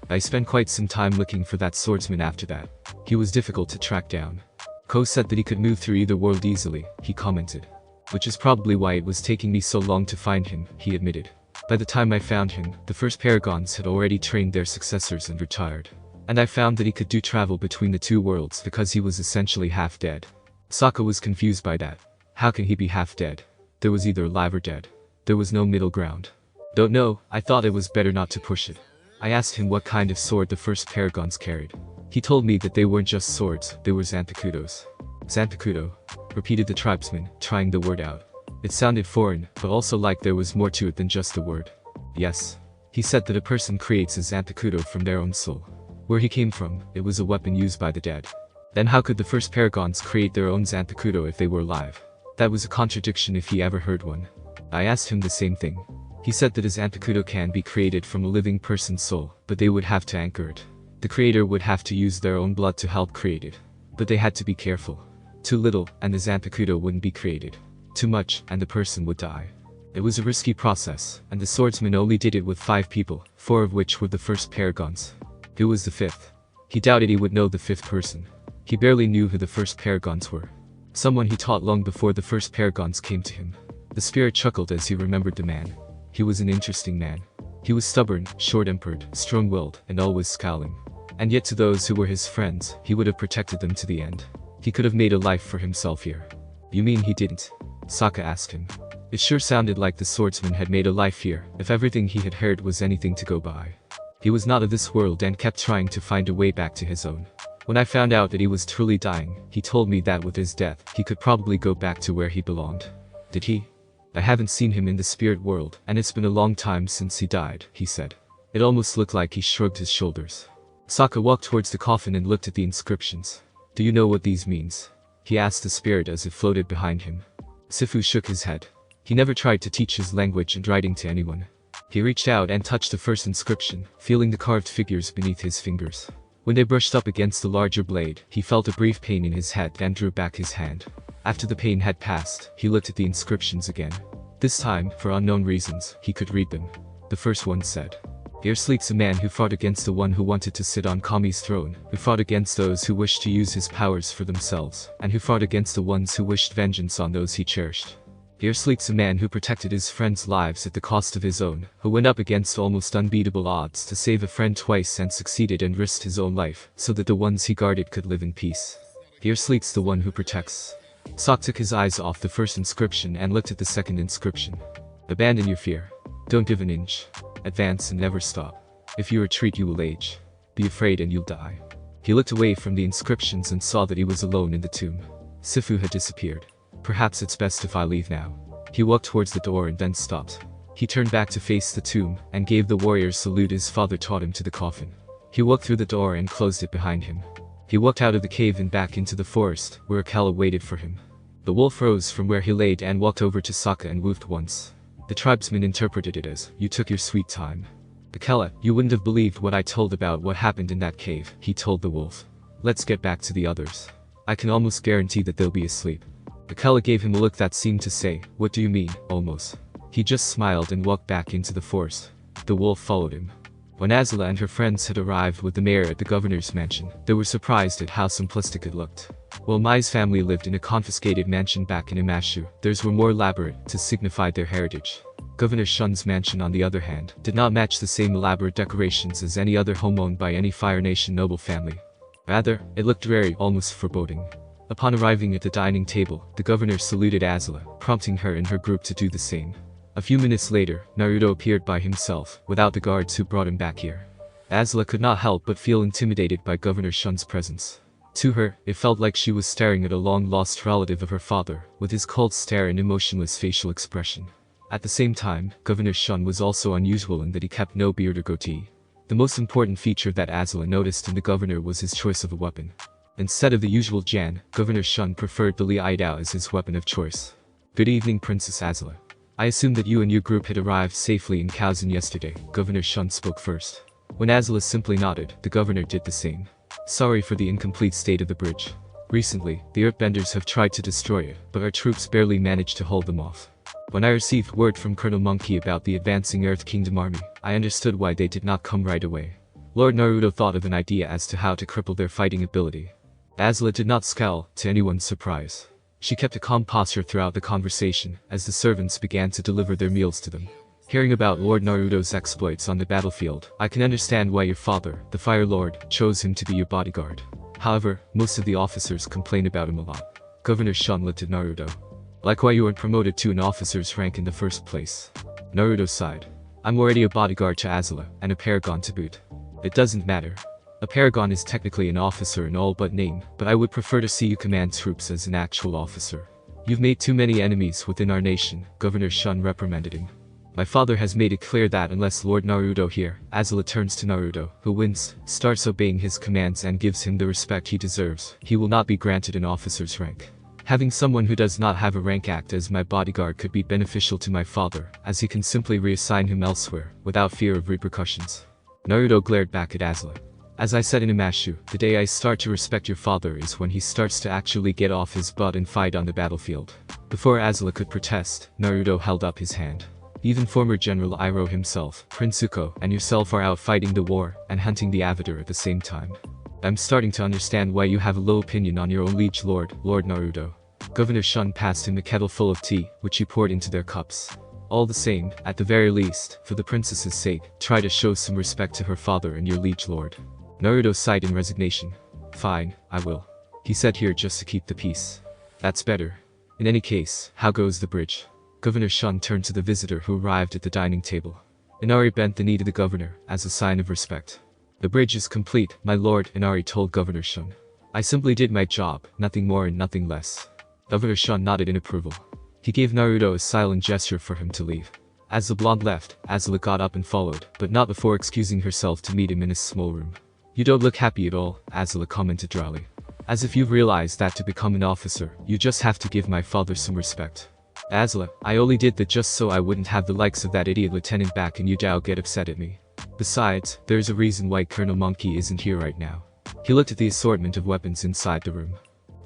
I spent quite some time looking for that swordsman after that. He was difficult to track down. Ko said that he could move through either world easily, he commented. Which is probably why it was taking me so long to find him, he admitted. By the time I found him, the first paragons had already trained their successors and retired. And I found that he could do travel between the two worlds because he was essentially half dead. Sokka was confused by that. How can he be half dead? There was either alive or dead. There was no middle ground. Don't know, I thought it was better not to push it. I asked him what kind of sword the first paragons carried. He told me that they weren't just swords, they were zanpakutos. Zanpakuto, repeated the tribesman, trying the word out. It sounded foreign, but also like there was more to it than just a word. Yes. He said that a person creates his Zanpakuto from their own soul. Where he came from, it was a weapon used by the dead. Then how could the first paragons create their own Zanpakuto if they were alive? That was a contradiction if he ever heard one. I asked him the same thing. He said that his Zanpakuto can be created from a living person's soul, but they would have to anchor it. The creator would have to use their own blood to help create it. But they had to be careful. Too little, and the Zanpakuto wouldn't be created. Too much, and the person would die. It was a risky process, and the swordsman only did it with 5 people, 4 of which were the first paragons. Who was the 5th? He doubted he would know the 5th person. He barely knew who the first paragons were. Someone he taught long before the first paragons came to him. The spirit chuckled as he remembered the man. He was an interesting man. He was stubborn, short-tempered, strong-willed, and always scowling. And yet to those who were his friends, he would have protected them to the end. He could have made a life for himself here. You mean he didn't? Sokka asked him. It sure sounded like the swordsman had made a life here, if everything he had heard was anything to go by. He was not of this world and kept trying to find a way back to his own. When I found out that he was truly dying, he told me that with his death, he could probably go back to where he belonged. Did he? I haven't seen him in the spirit world, and it's been a long time since he died, he said. It almost looked like he shrugged his shoulders. Sokka walked towards the coffin and looked at the inscriptions. Do you know what these means? He asked the spirit as it floated behind him. Sifu shook his head. He never tried to teach his language and writing to anyone. He reached out and touched the first inscription, feeling the carved figures beneath his fingers. When they brushed up against the larger blade, he felt a brief pain in his head and drew back his hand. After the pain had passed, he looked at the inscriptions again. This time, for unknown reasons, he could read them. The first one said, "Here sleeps a man who fought against the one who wanted to sit on Kami's throne, who fought against those who wished to use his powers for themselves, and who fought against the ones who wished vengeance on those he cherished. Here sleeps a man who protected his friends' lives at the cost of his own, who went up against almost unbeatable odds to save a friend twice and succeeded and risked his own life, so that the ones he guarded could live in peace. Here sleeps the one who protects." Sokka took his eyes off the first inscription and looked at the second inscription. "Abandon your fear. Don't give an inch. Advance and never stop. If you retreat you will age. Be afraid and you'll die." He looked away from the inscriptions and saw that he was alone in the tomb. Sifu had disappeared. Perhaps it's best if I leave now. He walked towards the door and then stopped. He turned back to face the tomb and gave the warrior's salute his father taught him to the coffin. He walked through the door and closed it behind him. He walked out of the cave and back into the forest, where Akela waited for him. The wolf rose from where he laid and walked over to Sokka and woofed once. The tribesman interpreted it as, "You took your sweet time." "Akela, you wouldn't have believed what I told about what happened in that cave," he told the wolf. "Let's get back to the others. I can almost guarantee that they'll be asleep." Akela gave him a look that seemed to say, "What do you mean, almost?" He just smiled and walked back into the forest. The wolf followed him. When Azula and her friends had arrived with the mayor at the governor's mansion, they were surprised at how simplistic it looked. While Mai's family lived in a confiscated mansion back in Imashu, theirs were more elaborate to signify their heritage. Governor Shun's mansion, on the other hand, did not match the same elaborate decorations as any other home owned by any Fire Nation noble family. Rather, it looked dreary, almost foreboding. Upon arriving at the dining table, the governor saluted Azula, prompting her and her group to do the same. A few minutes later, Naruto appeared by himself, without the guards who brought him back here. Azula could not help but feel intimidated by Governor Shun's presence. To her, it felt like she was staring at a long-lost relative of her father, with his cold stare and emotionless facial expression. At the same time, Governor Shun was also unusual in that he kept no beard or goatee. The most important feature that Azula noticed in the governor was his choice of a weapon. Instead of the usual Jan, Governor Shun preferred the Liaidao as his weapon of choice. "Good evening, Princess Azula. I assume that you and your group had arrived safely in Kaozen yesterday," Governor Shun spoke first. When Azula simply nodded, the governor did the same. "Sorry for the incomplete state of the bridge. Recently, the Earthbenders have tried to destroy it, but our troops barely managed to hold them off. When I received word from Colonel Monkey about the advancing Earth Kingdom army, I understood why they did not come right away." Lord Naruto thought of an idea as to how to cripple their fighting ability. Azula did not scowl, to anyone's surprise. She kept a calm posture throughout the conversation, as the servants began to deliver their meals to them. "Hearing about Lord Naruto's exploits on the battlefield, I can understand why your father, the Fire Lord, chose him to be your bodyguard. However, most of the officers complain about him a lot." Governor Shun looked at Naruto. "Like why you weren't promoted to an officer's rank in the first place." Naruto sighed. "I'm already a bodyguard to Azula, and a paragon to boot. It doesn't matter. A paragon is technically an officer in all but name, but I would prefer to see you command troops as an actual officer. You've made too many enemies within our nation, Governor Shun reprimanded him. My father has made it clear that unless Lord Naruto here, Azula turns to Naruto, who wins, starts obeying his commands and gives him the respect he deserves, he will not be granted an officer's rank. Having someone who does not have a rank act as my bodyguard could be beneficial to my father, as he can simply reassign him elsewhere, without fear of repercussions. Naruto glared back at Azula. As I said in Amashu, the day I start to respect your father is when he starts to actually get off his butt and fight on the battlefield. Before Azula could protest, Naruto held up his hand. Even former General Iroh himself, Prince Zuko, and yourself are out fighting the war and hunting the Avatar at the same time. I'm starting to understand why you have a low opinion on your own liege lord, Lord Naruto. Governor Shun passed him a kettle full of tea, which he poured into their cups. All the same, at the very least, for the princess's sake, try to show some respect to her father and your liege lord. Naruto sighed in resignation. Fine, I will. He said here just to keep the peace. That's better. In any case, how goes the bridge? Governor Shun turned to the visitor who arrived at the dining table. Inari bent the knee to the governor, as a sign of respect. The bridge is complete, my lord, Inari told Governor Shun. I simply did my job, nothing more and nothing less. Governor Shun nodded in approval. He gave Naruto a silent gesture for him to leave. As the blonde left, Azula got up and followed, but not before excusing herself to meet him in his small room. You don't look happy at all, Azula commented dryly. As if you've realized that to become an officer, you just have to give my father some respect. Azula, I only did that just so I wouldn't have the likes of that idiot lieutenant back and you Dao get upset at me. Besides, there's a reason why Colonel Monkey isn't here right now. He looked at the assortment of weapons inside the room.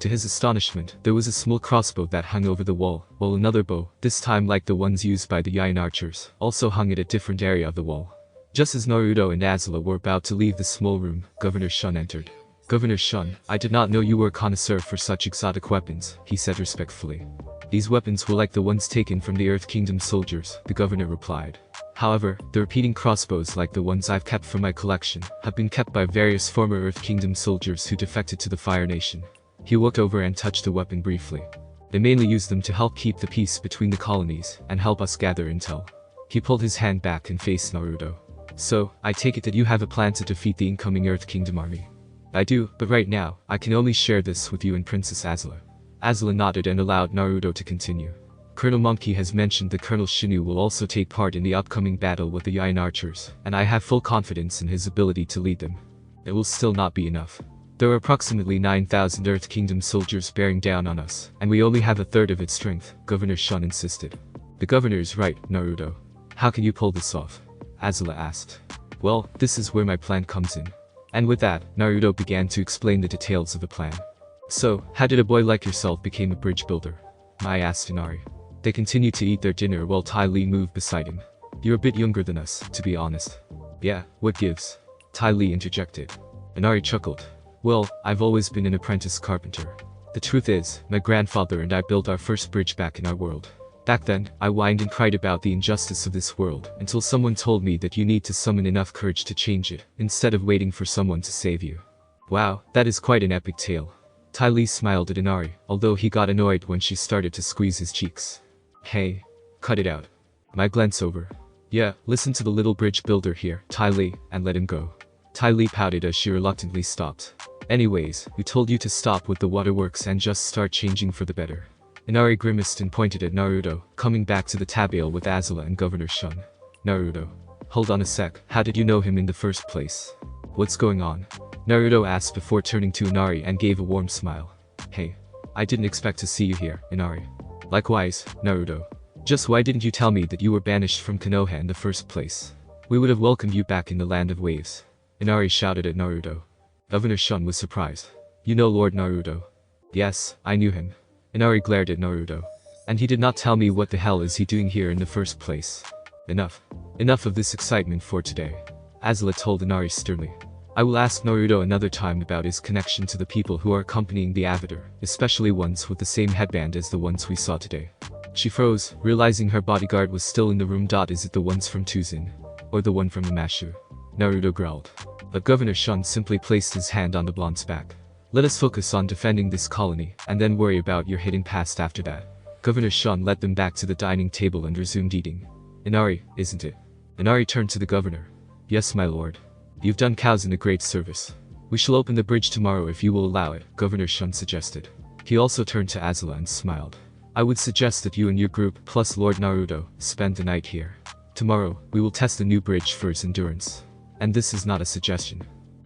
To his astonishment, there was a small crossbow that hung over the wall, while another bow, this time like the ones used by the Yain archers, also hung at a different area of the wall. Just as Naruto and Azula were about to leave the small room, Governor Shun entered. Governor Shun, I did not know you were a connoisseur for such exotic weapons, he said respectfully. These weapons were like the ones taken from the Earth Kingdom soldiers, the governor replied. However, the repeating crossbows like the ones I've kept from my collection, have been kept by various former Earth Kingdom soldiers who defected to the Fire Nation. He walked over and touched the weapon briefly. They mainly use them to help keep the peace between the colonies, and help us gather intel. He pulled his hand back and faced Naruto. So, I take it that you have a plan to defeat the incoming Earth Kingdom army. I do, but right now, I can only share this with you and Princess Azula. Azula nodded and allowed Naruto to continue. Colonel Monkey has mentioned that Colonel Shinu will also take part in the upcoming battle with the Yain archers, and I have full confidence in his ability to lead them. It will still not be enough. There are approximately 9,000 Earth Kingdom soldiers bearing down on us, and we only have a third of its strength, Governor Shun insisted. The governor is right, Naruto. How can you pull this off? Azula asked. Well, this is where my plan comes in. And with that, Naruto began to explain the details of the plan. So, how did a boy like yourself become a bridge builder? Mai asked Inari. They continued to eat their dinner while Tai Li moved beside him. You're a bit younger than us, to be honest. Yeah, what gives? Tai Li interjected. Inari chuckled. Well, I've always been an apprentice carpenter. The truth is, my grandfather and I built our first bridge back in our world. Back then, I whined and cried about the injustice of this world, until someone told me that you need to summon enough courage to change it, instead of waiting for someone to save you. Wow, that is quite an epic tale. Tai Li smiled at Inari, although he got annoyed when she started to squeeze his cheeks. Hey, cut it out. My glance over. Yeah, listen to the little bridge builder here, Tai Li, and let him go. Tai Li pouted as she reluctantly stopped. Anyways, we told you to stop with the waterworks and just start changing for the better. Inari grimaced and pointed at Naruto, coming back to the tabale with Azula and Governor Shun. Naruto. Hold on a sec, how did you know him in the first place? What's going on? Naruto asked before turning to Inari and gave a warm smile. Hey. I didn't expect to see you here, Inari. Likewise, Naruto. Just why didn't you tell me that you were banished from Konoha in the first place? We would have welcomed you back in the land of waves. Inari shouted at Naruto. Governor Shun was surprised. You know Lord Naruto? Yes, I knew him. Inari glared at Naruto. And he did not tell me what the hell is he doing here in the first place. Enough. Enough of this excitement for today. Azula told Inari sternly. I will ask Naruto another time about his connection to the people who are accompanying the Avatar, especially ones with the same headband as the ones we saw today. She froze, realizing her bodyguard was still in the room. Is it the ones from Tuzin? Or the one from Amashu? Naruto growled. But Governor Shun simply placed his hand on the blonde's back. Let us focus on defending this colony, and then worry about your hidden past after that. Governor Shun led them back to the dining table and resumed eating. Inari, isn't it? Inari turned to the governor. Yes, my lord. You've done Kaozen a great service. We shall open the bridge tomorrow if you will allow it, Governor Shun suggested. He also turned to Azula and smiled. I would suggest that you and your group plus Lord Naruto spend the night here. Tomorrow, we will test the new bridge for its endurance. And this is not a suggestion.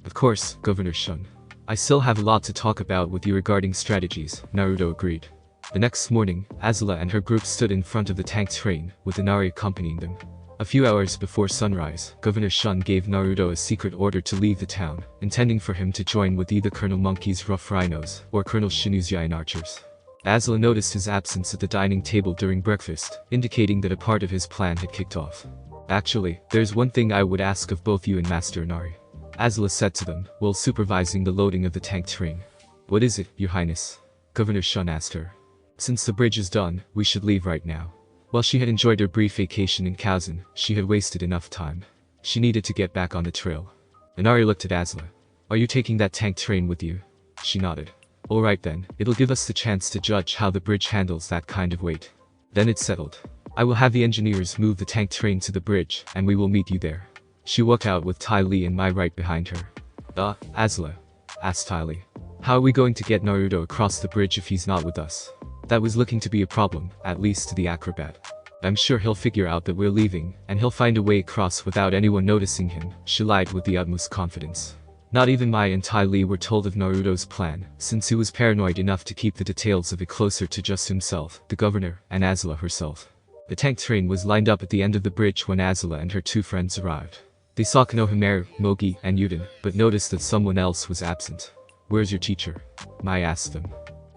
Of course, Governor Shun. I still have a lot to talk about with you regarding strategies, Naruto agreed. The next morning, Azula and her group stood in front of the tank train, with Inari accompanying them. A few hours before sunrise, Governor Shun gave Naruto a secret order to leave the town, intending for him to join with either Colonel Monkey's rough rhinos or Colonel Shinu's Yain archers. Azula noticed his absence at the dining table during breakfast, indicating that a part of his plan had kicked off. Actually, there's one thing I would ask of both you and Master Inari, Azula said to them, while supervising the loading of the tank train. What is it, Your Highness? Governor Shun asked her. Since the bridge is done, we should leave right now. While she had enjoyed her brief vacation in Kazan, she had wasted enough time. She needed to get back on the trail. Inari looked at Azula. Are you taking that tank train with you? She nodded. Alright then, it'll give us the chance to judge how the bridge handles that kind of weight. Then it's settled. I will have the engineers move the tank train to the bridge, and we will meet you there. She walked out with Ty Lee and Mai right behind her. Azula? Asked Ty Lee. How are we going to get Naruto across the bridge if he's not with us? That was looking to be a problem, at least to the acrobat. I'm sure he'll figure out that we're leaving, and he'll find a way across without anyone noticing him, she lied with the utmost confidence. Not even Mai and Ty Lee were told of Naruto's plan, since he was paranoid enough to keep the details of it closer to just himself, the governor, and Azula herself. The tank train was lined up at the end of the bridge when Azula and her two friends arrived. They saw Konoha, Mogi, and Yuden, but noticed that someone else was absent. Where's your teacher? Mai asked them.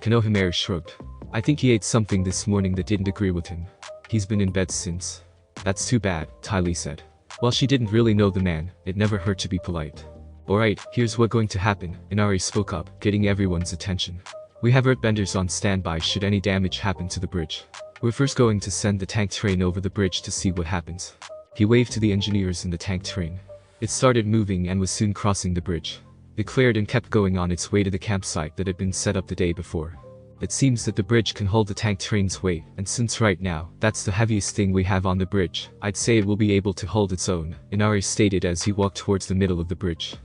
Konoha shrugged. I think he ate something this morning that didn't agree with him. He's been in bed since. That's too bad, Ty Lee said. While she didn't really know the man, it never hurt to be polite. Alright, here's what's going to happen, Inari spoke up, getting everyone's attention. We have earthbenders on standby should any damage happen to the bridge. We're first going to send the tank train over the bridge to see what happens. He waved to the engineers in the tank train. It started moving and was soon crossing the bridge. It cleared and kept going on its way to the campsite that had been set up the day before. It seems that the bridge can hold the tank train's weight, and since right now, that's the heaviest thing we have on the bridge, I'd say it will be able to hold its own, Inari stated as he walked towards the middle of the bridge.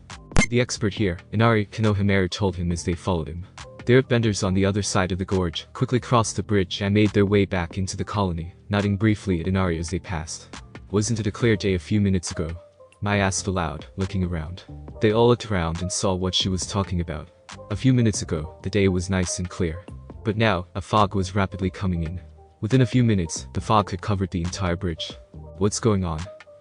The expert here, Inari, Konoha told him as they followed him. The earthbenders on the other side of the gorge quickly crossed the bridge and made their way back into the colony, nodding briefly at Inari as they passed. Wasn't it a clear day a few minutes ago? Mai asked aloud, looking around. They all looked around and saw what she was talking about. A few minutes ago, the day was nice and clear. But now, a fog was rapidly coming in. Within a few minutes, the fog had covered the entire bridge. What's going on?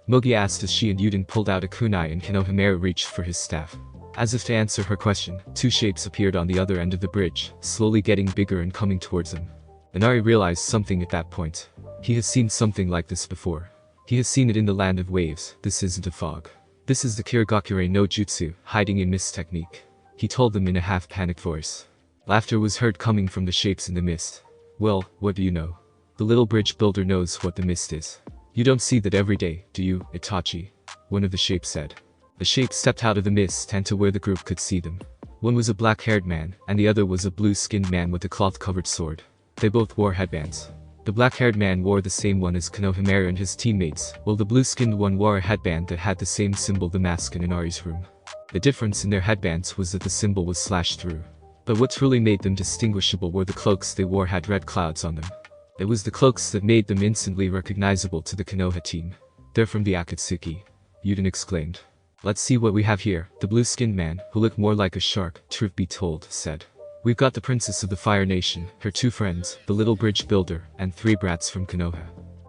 Mogi asked as she and Yuden pulled out a kunai and Konoha reached for his staff. As if to answer her question, two shapes appeared on the other end of the bridge, slowly getting bigger and coming towards them. Inari realized something at that point. He has seen something like this before. He has seen it in the land of waves. This isn't a fog. This is the Kirigakure no Jutsu, hiding in mist technique. He told them in a half-panicked voice. Laughter was heard coming from the shapes in the mist. Well, what do you know? The little bridge builder knows what the mist is. You don't see that every day, do you, Itachi? One of the shapes said. The shapes stepped out of the mist and to where the group could see them. One was a black-haired man, and the other was a blue-skinned man with a cloth-covered sword. They both wore headbands. The black-haired man wore the same one as Konoha and his teammates, while the blue-skinned one wore a headband that had the same symbol, the mask in Inari's room. The difference in their headbands was that the symbol was slashed through. But what truly made them distinguishable were the cloaks they wore had red clouds on them. It was the cloaks that made them instantly recognizable to the Konoha team. They're from the Akatsuki, Yuden exclaimed. Let's see what we have here, the blue-skinned man, who looked more like a shark, truth be told, said. We've got the princess of the Fire Nation, her two friends, the little bridge builder, and 3 brats from Konoha.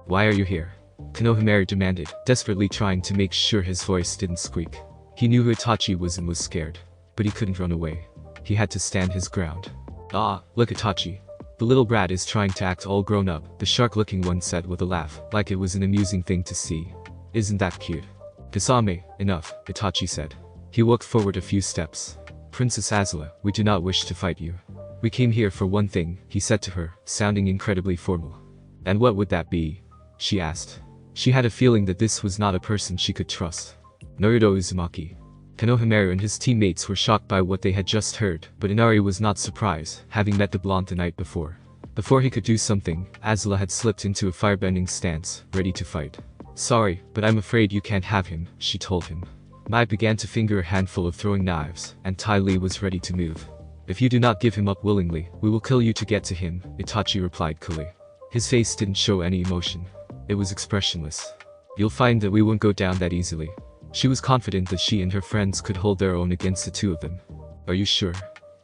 Why are you here? Konoha demanded, desperately trying to make sure his voice didn't squeak. He knew who Itachi was and was scared. But he couldn't run away. He had to stand his ground. Look Itachi. The little brat is trying to act all grown up, the shark-looking one said with a laugh, like it was an amusing thing to see. Isn't that cute? Kasame, enough, Itachi said. He walked forward a few steps. Princess Azula, we do not wish to fight you. We came here for one thing, he said to her, sounding incredibly formal. And what would that be? She asked. She had a feeling that this was not a person she could trust. Naruto Uzumaki. Konoha and his teammates were shocked by what they had just heard, but Inari was not surprised, having met the blonde the night before. Before he could do something, Azula had slipped into a firebending stance, ready to fight. Sorry, but I'm afraid you can't have him, she told him. Mai began to finger a handful of throwing knives, and Ty Lee was ready to move. If you do not give him up willingly, we will kill you to get to him, Itachi replied coolly. His face didn't show any emotion. It was expressionless. You'll find that we won't go down that easily. She was confident that she and her friends could hold their own against the two of them. Are you sure?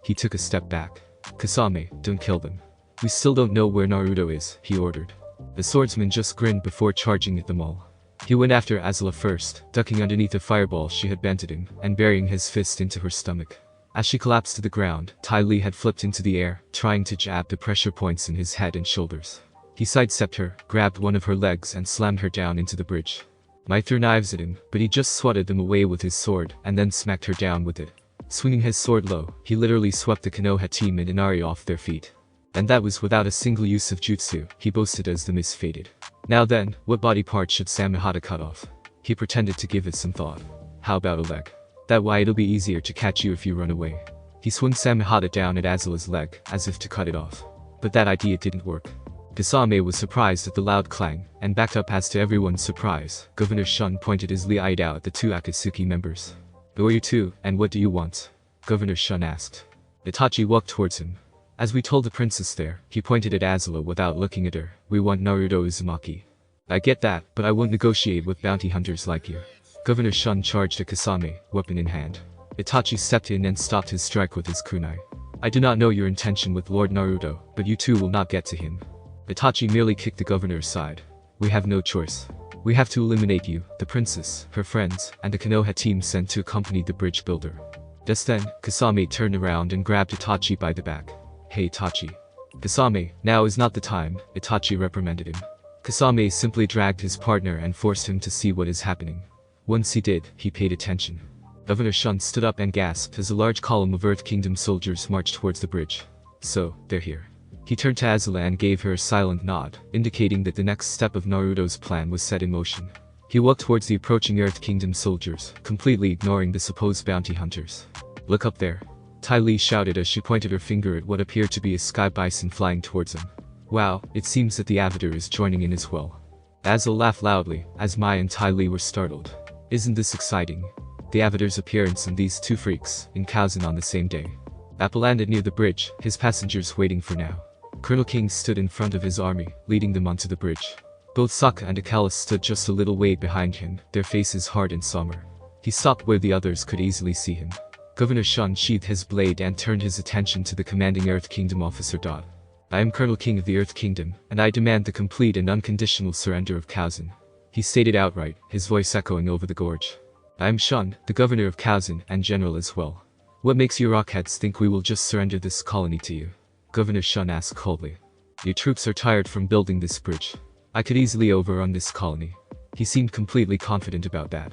He took a step back. Kasame, don't kill them. We still don't know where Naruto is, he ordered. The swordsman just grinned before charging at them all. He went after Azula first, ducking underneath a fireball she had bent at him, and burying his fist into her stomach. As she collapsed to the ground, Ty Lee had flipped into the air, trying to jab the pressure points in his head and shoulders. He sidestepped her, grabbed one of her legs and slammed her down into the bridge. Mai threw knives at him, but he just swatted them away with his sword, and then smacked her down with it. Swinging his sword low, he literally swept the Konoha team and Inari off their feet. And that was without a single use of jutsu, he boasted as the mist faded. Now then, what body part should Samehada cut off? He pretended to give it some thought. How about a leg? That way it'll be easier to catch you if you run away. He swung Samehada down at Azula's leg, as if to cut it off. But that idea didn't work. Kasame was surprised at the loud clang, and backed up as to everyone's surprise. Governor Shun pointed his eye out at the two Akatsuki members. Who are you two, and what do you want? Governor Shun asked. Itachi walked towards him. As we told the princess there, he pointed at Azula without looking at her, we want Naruto Uzumaki. I get that, but I won't negotiate with bounty hunters like you. Governor Shun charged at Kasame, weapon in hand. Itachi stepped in and stopped his strike with his kunai. I do not know your intention with Lord Naruto, but you two will not get to him. Itachi merely kicked the governor aside. We have no choice. We have to eliminate you, the princess, her friends, and the Konoha team sent to accompany the bridge builder. Just then, Kasame turned around and grabbed Itachi by the back. Hey Itachi. Kasame, now is not the time, Itachi reprimanded him. Kasame simply dragged his partner and forced him to see what is happening. Once he did, he paid attention. Governor Shun stood up and gasped as a large column of Earth Kingdom soldiers marched towards the bridge. So, they're here. He turned to Azula and gave her a silent nod, indicating that the next step of Naruto's plan was set in motion. He walked towards the approaching Earth Kingdom soldiers, completely ignoring the supposed bounty hunters. Look up there. Ty Lee shouted as she pointed her finger at what appeared to be a sky bison flying towards him. Wow, it seems that the Avatar is joining in as well. Azula laughed loudly, as Mai and Ty Lee were startled. Isn't this exciting? The Avatar's appearance and these two freaks, in Kazan on the same day. Appa landed near the bridge, his passengers waiting for now. Colonel King stood in front of his army, leading them onto the bridge. Both Sokka and Akala stood just a little way behind him, their faces hard and somber. He stopped where the others could easily see him. Governor Shun sheathed his blade and turned his attention to the commanding Earth Kingdom officer. I am Colonel King of the Earth Kingdom, and I demand the complete and unconditional surrender of Kazan. He stated outright, his voice echoing over the gorge. I am Shun, the governor of Kazan, and general as well. What makes you rockheads think we will just surrender this colony to you? Governor Shun asked coldly. Your troops are tired from building this bridge. I could easily overrun this colony. He seemed completely confident about that.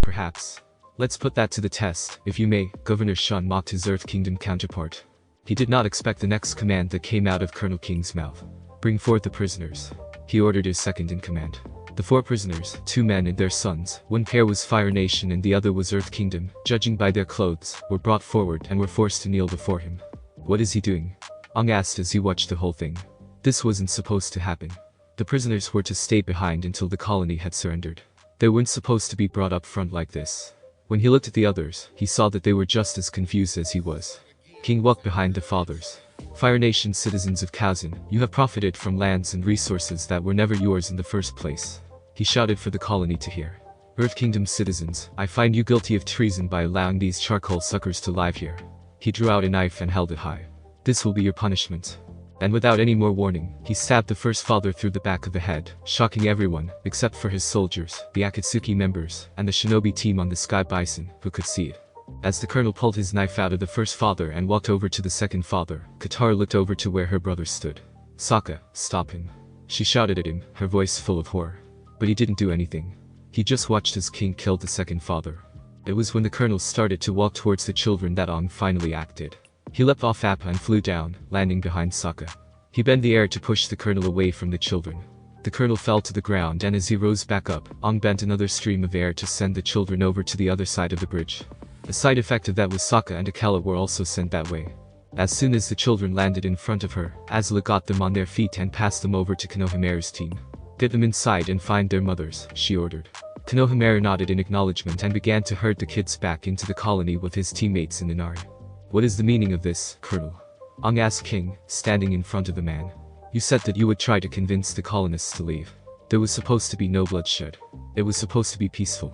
Perhaps. Let's put that to the test, if you may, Governor Shun mocked his Earth Kingdom counterpart. He did not expect the next command that came out of Colonel King's mouth. Bring forth the prisoners. He ordered his second in command. The 4 prisoners, 2 men and their sons, one pair was Fire Nation and the other was Earth Kingdom, judging by their clothes, were brought forward and were forced to kneel before him. What is he doing? Ong asked as he watched the whole thing. This wasn't supposed to happen. The prisoners were to stay behind until the colony had surrendered. They weren't supposed to be brought up front like this. When he looked at the others, he saw that they were just as confused as he was. King walked behind the fathers. Fire Nation citizens of Kazan, you have profited from lands and resources that were never yours in the first place. He shouted for the colony to hear. Earth Kingdom citizens, I find you guilty of treason by allowing these charcoal suckers to live here. He drew out a knife and held it high. This will be your punishment. And without any more warning, he stabbed the first father through the back of the head, shocking everyone, except for his soldiers, the Akatsuki members, and the shinobi team on the Sky Bison, who could see it. As the colonel pulled his knife out of the first father and walked over to the second father, Katara looked over to where her brother stood. Sokka, stop him. She shouted at him, her voice full of horror. But he didn't do anything. He just watched as King killed the second father. It was when the colonel started to walk towards the children that Ong finally acted. He leapt off Appa and flew down, landing behind Sokka. He bent the air to push the colonel away from the children. The colonel fell to the ground and as he rose back up, Ong bent another stream of air to send the children over to the other side of the bridge. A side effect of that was Sokka and Akala were also sent that way. As soon as the children landed in front of her, Azula got them on their feet and passed them over to Konohamaru's team. Get them inside and find their mothers, she ordered. Konohamaru nodded in acknowledgement and began to herd the kids back into the colony with his teammates in Inari. What is the meaning of this, Colonel? Ong asked King, standing in front of the man. You said that you would try to convince the colonists to leave. There was supposed to be no bloodshed. It was supposed to be peaceful.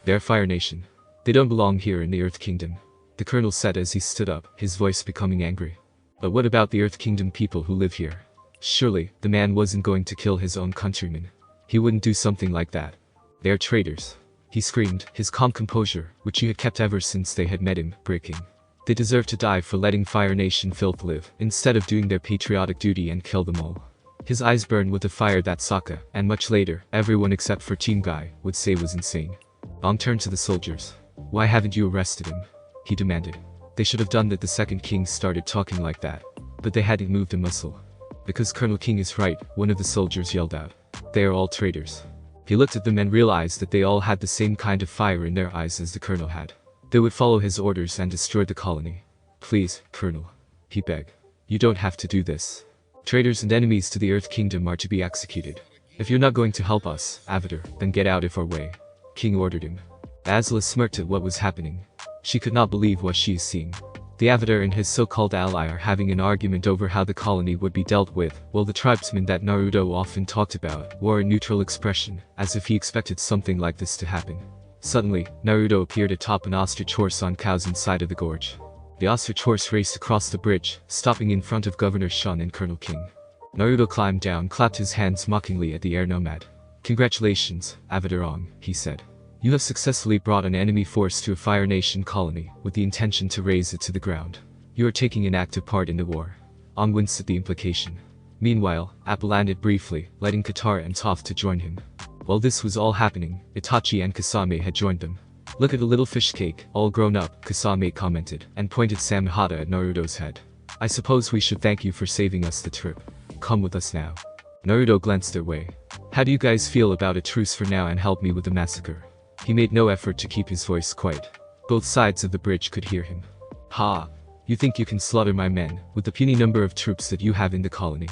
They're Fire Nation. They don't belong here in the Earth Kingdom, the Colonel said as he stood up, his voice becoming angry. But what about the Earth Kingdom people who live here? Surely, the man wasn't going to kill his own countrymen. He wouldn't do something like that. They're traitors, he screamed, his calm composure, which he had kept ever since they had met him, breaking. They deserve to die for letting Fire Nation filth live, instead of doing their patriotic duty and kill them all. His eyes burned with the fire that Sokka, and much later, everyone except for Team Guy, would say was insane. Ong turned to the soldiers. Why haven't you arrested him? He demanded. They should have done that the second king started talking like that. But they hadn't moved a muscle. Because Colonel King is right, one of the soldiers yelled out. They are all traitors. He looked at them and realized that they all had the same kind of fire in their eyes as the Colonel had. They would follow his orders and destroy the colony. Please, Colonel, he begged. You don't have to do this. Traitors and enemies to the Earth Kingdom are to be executed. If you're not going to help us, Avatar, then get out of our way. King ordered him. Azula smirked at what was happening. She could not believe what she is seeing. The Avatar and his so-called ally are having an argument over how the colony would be dealt with, while the tribesmen that Naruto often talked about wore a neutral expression, as if he expected something like this to happen. Suddenly, Naruto appeared atop an ostrich horse on cows inside of the gorge. The ostrich horse raced across the bridge, stopping in front of Governor Shun and Colonel King. Naruto climbed down, clapped his hands mockingly at the air nomad. Congratulations, Avatar Ong, he said. You have successfully brought an enemy force to a Fire Nation colony, with the intention to raze it to the ground. You are taking an active part in the war. Ong winced at the implication. Meanwhile, Apple landed briefly, letting Katara and Toph to join him. While this was all happening, Itachi and Kasame had joined them. Look at the little fish cake, all grown up, Kasame commented, and pointed Samehada at Naruto's head. I suppose we should thank you for saving us the trip. Come with us now. Naruto glanced their way. How do you guys feel about a truce for now and help me with the massacre? He made no effort to keep his voice quiet. Both sides of the bridge could hear him. Ha! You think you can slaughter my men, with the puny number of troops that you have in the colony?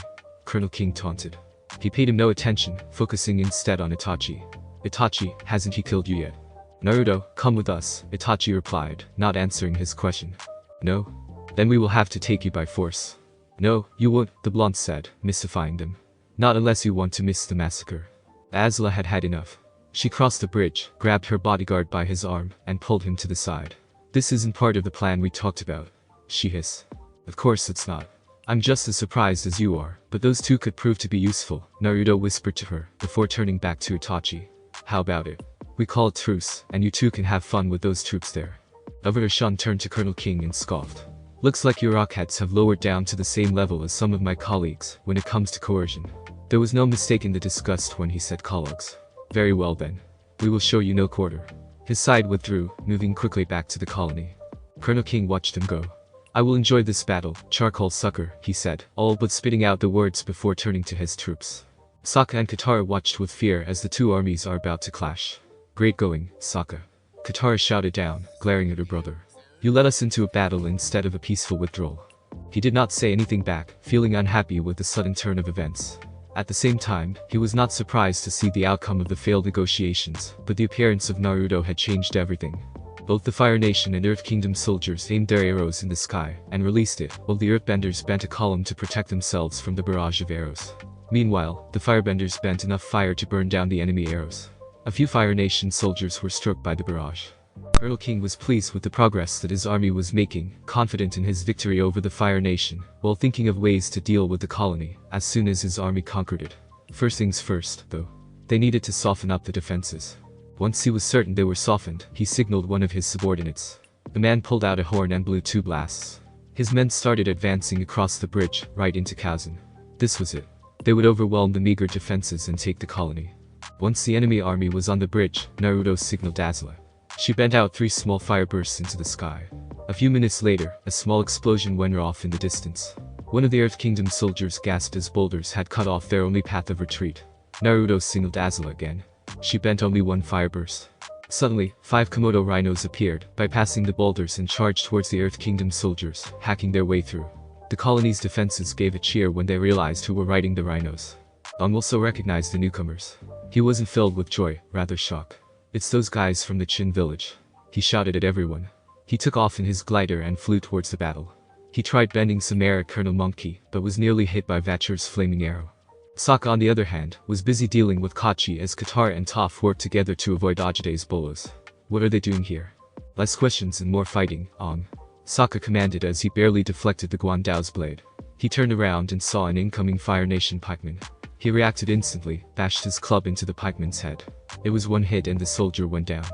Colonel King taunted. He paid him no attention, focusing instead on Itachi. Itachi, hasn't he killed you yet? Naruto, come with us, Itachi replied, not answering his question. No? Then we will have to take you by force. No, you won't, the blonde said, mystifying them. Not unless you want to miss the massacre. Azula had had enough. She crossed the bridge, grabbed her bodyguard by his arm, and pulled him to the side. This isn't part of the plan we talked about, she hissed. Of course it's not. I'm just as surprised as you are, but those two could prove to be useful, Naruto whispered to her, before turning back to Itachi. How about it? We call it truce, and you two can have fun with those troops there. Governor Shun turned to Colonel King and scoffed. Looks like your rockheads have lowered down to the same level as some of my colleagues, when it comes to coercion. There was no mistaking the disgust when he said colleagues. Very well then. We will show you no quarter. His side withdrew, moving quickly back to the colony. Colonel King watched him go. I will enjoy this battle, charcoal sucker, he said, all but spitting out the words before turning to his troops. Sokka and Katara watched with fear as the two armies are about to clash. Great going, Sokka. Katara shouted down, glaring at her brother. You led us into a battle instead of a peaceful withdrawal. He did not say anything back, feeling unhappy with the sudden turn of events. At the same time, he was not surprised to see the outcome of the failed negotiations, but the appearance of Naruto had changed everything. Both the Fire Nation and Earth Kingdom soldiers aimed their arrows in the sky, and released it, while the Earthbenders bent a column to protect themselves from the barrage of arrows. Meanwhile, the Firebenders bent enough fire to burn down the enemy arrows. A few Fire Nation soldiers were struck by the barrage. Colonel King was pleased with the progress that his army was making, confident in his victory over the Fire Nation, while thinking of ways to deal with the colony, as soon as his army conquered it. First things first, though. They needed to soften up the defenses. Once he was certain they were softened, he signaled one of his subordinates. The man pulled out a horn and blew 2 blasts. His men started advancing across the bridge, right into Kazan. This was it. They would overwhelm the meager defenses and take the colony. Once the enemy army was on the bridge, Naruto signaled Azula. She bent out 3 small fire bursts into the sky. A few minutes later, a small explosion went off in the distance. One of the Earth Kingdom soldiers gasped as boulders had cut off their only path of retreat. Naruto signaled Azula again. She bent only 1 fire burst. Suddenly, 5 Komodo rhinos appeared, bypassing the boulders and charged towards the Earth Kingdom soldiers, hacking their way through. The colony's defenses gave a cheer when they realized who were riding the rhinos. Ong also recognized the newcomers. He wasn't filled with joy, rather shock. It's those guys from the Chin village. He shouted at everyone. He took off in his glider and flew towards the battle. He tried bending some air at Colonel Monkey, but was nearly hit by Vatcher's flaming arrow. Sokka, on the other hand, was busy dealing with Kachi as Katara and Toph worked together to avoid Ajade's bolas. What are they doing here? Less questions and more fighting, on. Sokka commanded as he barely deflected the Guandao's blade. He turned around and saw an incoming Fire Nation pikeman. He reacted instantly, bashed his club into the pikeman's head. It was one hit and the soldier went down.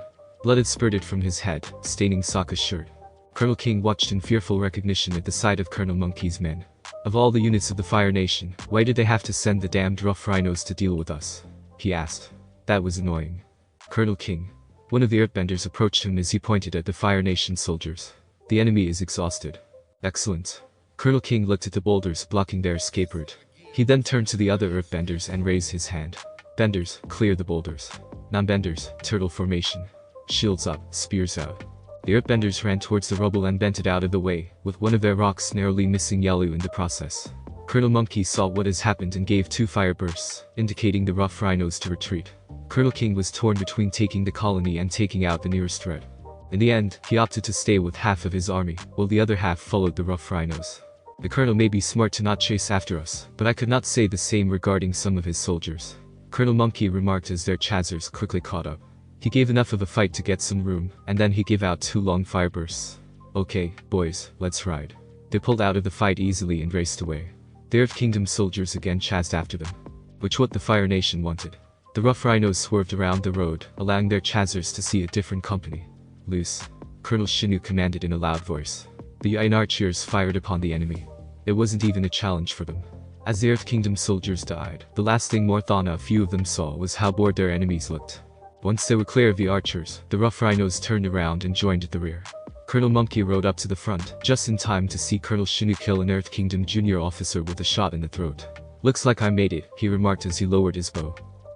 Blood had spurted from his head, staining Sokka's shirt. Colonel King watched in fearful recognition at the sight of Colonel Monkey's men. Of all the units of the Fire Nation, why did they have to send the damned rough rhinos to deal with us? He asked. That was annoying. Colonel King. One of the earthbenders approached him as he pointed at the Fire Nation soldiers. The enemy is exhausted. Excellent. Colonel King looked at the boulders blocking their escape route. He then turned to the other earthbenders and raised his hand. Benders, clear the boulders. Non-benders, turtle formation. Shields up, spears out. The earthbenders ran towards the rubble and bent it out of the way, with one of their rocks narrowly missing Yalu in the process. Colonel Monkey saw what has happened and gave 2 fire bursts, indicating the rough rhinos to retreat. Colonel King was torn between taking the colony and taking out the nearest threat. In the end, he opted to stay with half of his army, while the other half followed the rough rhinos. The colonel may be smart to not chase after us, but I could not say the same regarding some of his soldiers. Colonel Monkey remarked as their chasers quickly caught up. He gave enough of a fight to get some room, and then he gave out 2 long fire bursts. Okay, boys, let's ride. They pulled out of the fight easily and raced away. The Earth Kingdom soldiers again chased after them. Which what the Fire Nation wanted. The rough rhinos swerved around the road, allowing their chasers to see a different company. Loose. Colonel Shinu commanded in a loud voice. The Yain archers fired upon the enemy. It wasn't even a challenge for them. As the Earth Kingdom soldiers died, the last thing more than a few of them saw was how bored their enemies looked. Once they were clear of the archers, the rough rhinos turned around and joined at the rear. Colonel Monkey rode up to the front, just in time to see Colonel Shinu kill an Earth Kingdom junior officer with a shot in the throat. Looks like I made it, he remarked as he lowered his bow.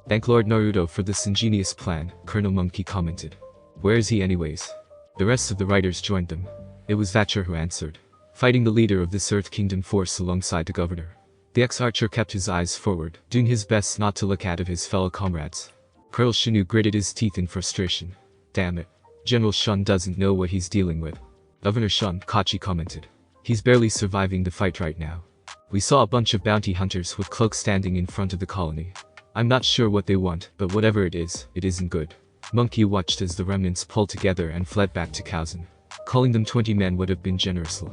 Thank Lord Naruto for this ingenious plan, Colonel Monkey commented. Where is he anyways? The rest of the riders joined them. It was Vatcher who answered, fighting the leader of this Earth Kingdom force alongside the governor. The ex-archer kept his eyes forward, doing his best not to look at his fellow comrades. Colonel Shinu gritted his teeth in frustration. Damn it. General Shun doesn't know what he's dealing with. Governor Shun, Kachi commented. He's barely surviving the fight right now. We saw a bunch of bounty hunters with cloaks standing in front of the colony. I'm not sure what they want, but whatever it isn't good. Monkey watched as the remnants pulled together and fled back to Kazen. Calling them 20 men would have been generous.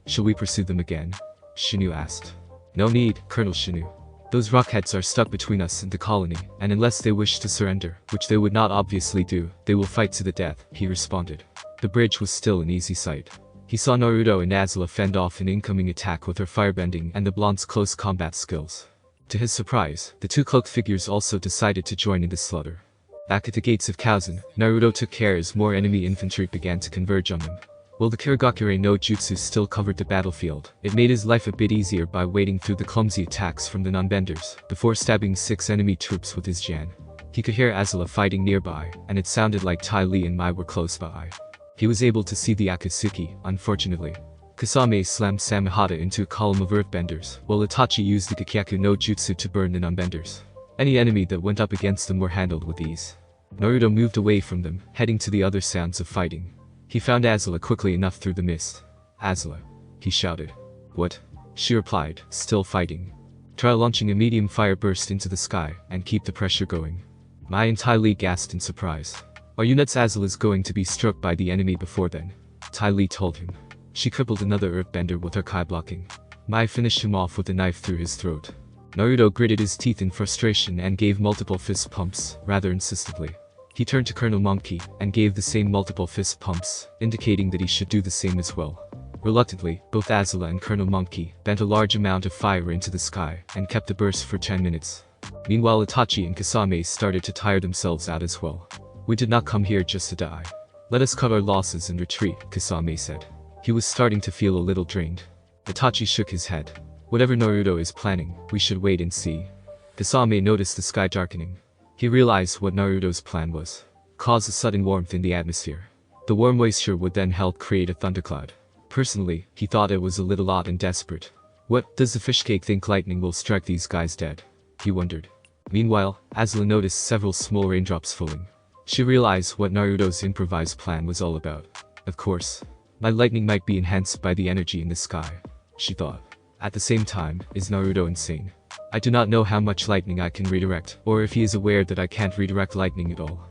Shall we pursue them again? Shinu asked. No need, Colonel Shinu. Those rockheads are stuck between us and the colony, and unless they wish to surrender, which they would not obviously do, they will fight to the death, he responded. The bridge was still an easy sight. He saw Naruto and Azula fend off an incoming attack with her firebending and the blonde's close combat skills. To his surprise, the 2 cloaked figures also decided to join in the slaughter. Back at the gates of Kazen, Naruto took care as more enemy infantry began to converge on them. While the Kirigakure no Jutsu still covered the battlefield, it made his life a bit easier by wading through the clumsy attacks from the non-benders, before stabbing 6 enemy troops with his Jan. He could hear Azula fighting nearby, and it sounded like Tai Li and Mai were close by. He was able to see the Akatsuki, unfortunately. Kasame slammed Samehada into a column of earthbenders, while Itachi used the Gakyaku no Jutsu to burn the non-benders. Any enemy that went up against them were handled with ease. Naruto moved away from them, heading to the other sounds of fighting. He found Azula quickly enough through the mist. Azula. He shouted. What? She replied, still fighting. Try launching a medium fire burst into the sky, and keep the pressure going. Mai and Tai Li gasped in surprise. Are you nuts? Azula's going to be struck by the enemy before then. Tai Li told him. She crippled another earthbender with her Kai blocking. Mai finished him off with a knife through his throat. Naruto gritted his teeth in frustration and gave multiple fist pumps, rather insistently. He turned to Colonel Monkey and gave the same multiple fist pumps, indicating that he should do the same as well. Reluctantly, both Azula and Colonel Monkey bent a large amount of fire into the sky and kept the burst for 10 minutes. Meanwhile, Itachi and Kasame started to tire themselves out as well. We did not come here just to die. Let us cut our losses and retreat, Kasame said. He was starting to feel a little drained. Itachi shook his head. Whatever Naruto is planning, we should wait and see. Kasame noticed the sky darkening. He realized what Naruto's plan was. Cause a sudden warmth in the atmosphere. The warm moisture would then help create a thundercloud. Personally, he thought it was a little odd and desperate. What does the fishcake think lightning will strike these guys dead? He wondered. Meanwhile, Azula noticed several small raindrops falling. She realized what Naruto's improvised plan was all about. Of course. My lightning might be enhanced by the energy in the sky, she thought. At the same time, is Naruto insane? I do not know how much lightning I can redirect, or if he is aware that I can't redirect lightning at all.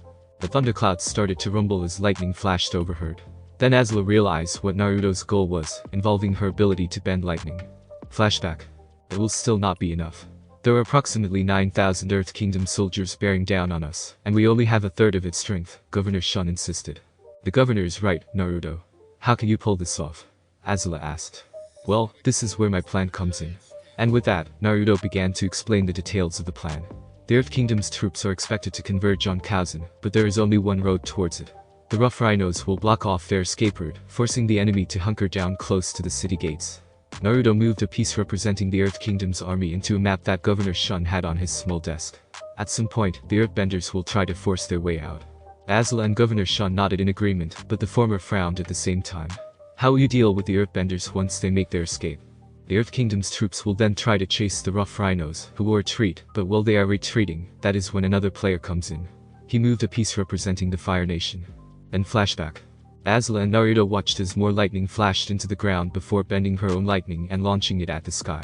The thunderclouds started to rumble as lightning flashed overhead. Then Azula realized what Naruto's goal was, involving her ability to bend lightning. Flashback. It will still not be enough. There are approximately 9,000 Earth Kingdom soldiers bearing down on us, and we only have a third of its strength, Governor Shun insisted. The governor is right, Naruto. How can you pull this off? Azula asked. Well, this is where my plan comes in. And with that, Naruto began to explain the details of the plan. The Earth Kingdom's troops are expected to converge on Kazan, but there is only one road towards it. The rough rhinos will block off their escape route, forcing the enemy to hunker down close to the city gates. Naruto moved a piece representing the Earth Kingdom's army into a map that Governor Shun had on his small desk. At some point, the Earthbenders will try to force their way out. Azula and Governor Shun nodded in agreement, but the former frowned at the same time. How will you deal with the Earthbenders once they make their escape? The Earth Kingdom's troops will then try to chase the rough rhinos, who will retreat, but while they are retreating, that is when another player comes in. He moved a piece representing the Fire Nation. Then flashback. Azula and Naruto watched as more lightning flashed into the ground before bending her own lightning and launching it at the sky.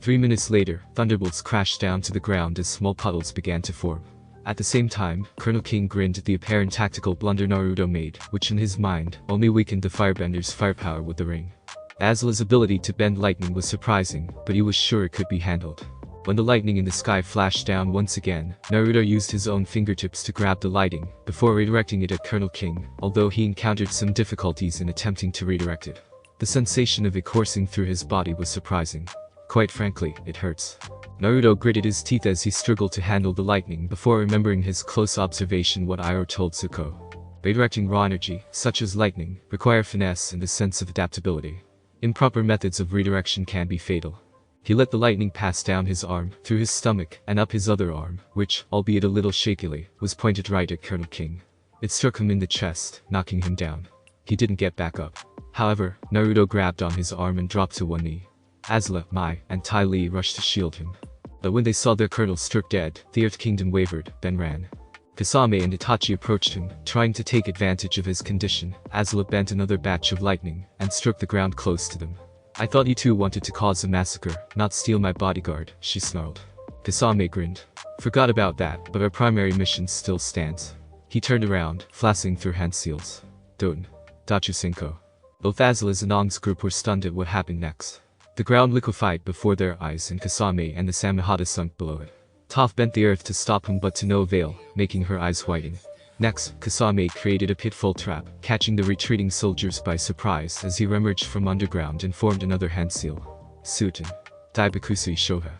3 minutes later, thunderbolts crashed down to the ground as small puddles began to form. At the same time, Colonel King grinned at the apparent tactical blunder Naruto made, which in his mind, only weakened the firebenders' firepower with the ring. Azula's ability to bend lightning was surprising, but he was sure it could be handled. When the lightning in the sky flashed down once again, Naruto used his own fingertips to grab the lightning, before redirecting it at Colonel King, although he encountered some difficulties in attempting to redirect it. The sensation of it coursing through his body was surprising. Quite frankly, it hurts. Naruto gritted his teeth as he struggled to handle the lightning before remembering his close observation what Iroh told Sokka. Redirecting raw energy, such as lightning, require finesse and a sense of adaptability. Improper methods of redirection can be fatal. He let the lightning pass down his arm, through his stomach, and up his other arm, which, albeit a little shakily, was pointed right at Colonel King. It struck him in the chest, knocking him down. He didn't get back up. However, Naruto grabbed on his arm and dropped to one knee. Azula, Mai, and Ty Lee rushed to shield him. But when they saw their colonel struck dead, the Earth Kingdom wavered, then ran. Kasame and Itachi approached him, trying to take advantage of his condition. Azula bent another batch of lightning, and struck the ground close to them. I thought you two wanted to cause a massacre, not steal my bodyguard, she snarled. Kasame grinned. Forgot about that, but our primary mission still stands. He turned around, flashing through hand seals. Doten. Dachusenko. Both Azula's and Aang's group were stunned at what happened next. The ground liquefied before their eyes and Kasame and the Samehada sunk below it. Toph bent the earth to stop him but to no avail, making her eyes whiten. Next, Kasame created a pitfall trap, catching the retreating soldiers by surprise as he reemerged from underground and formed another hand seal. Suiten. Daibakusui Shoha.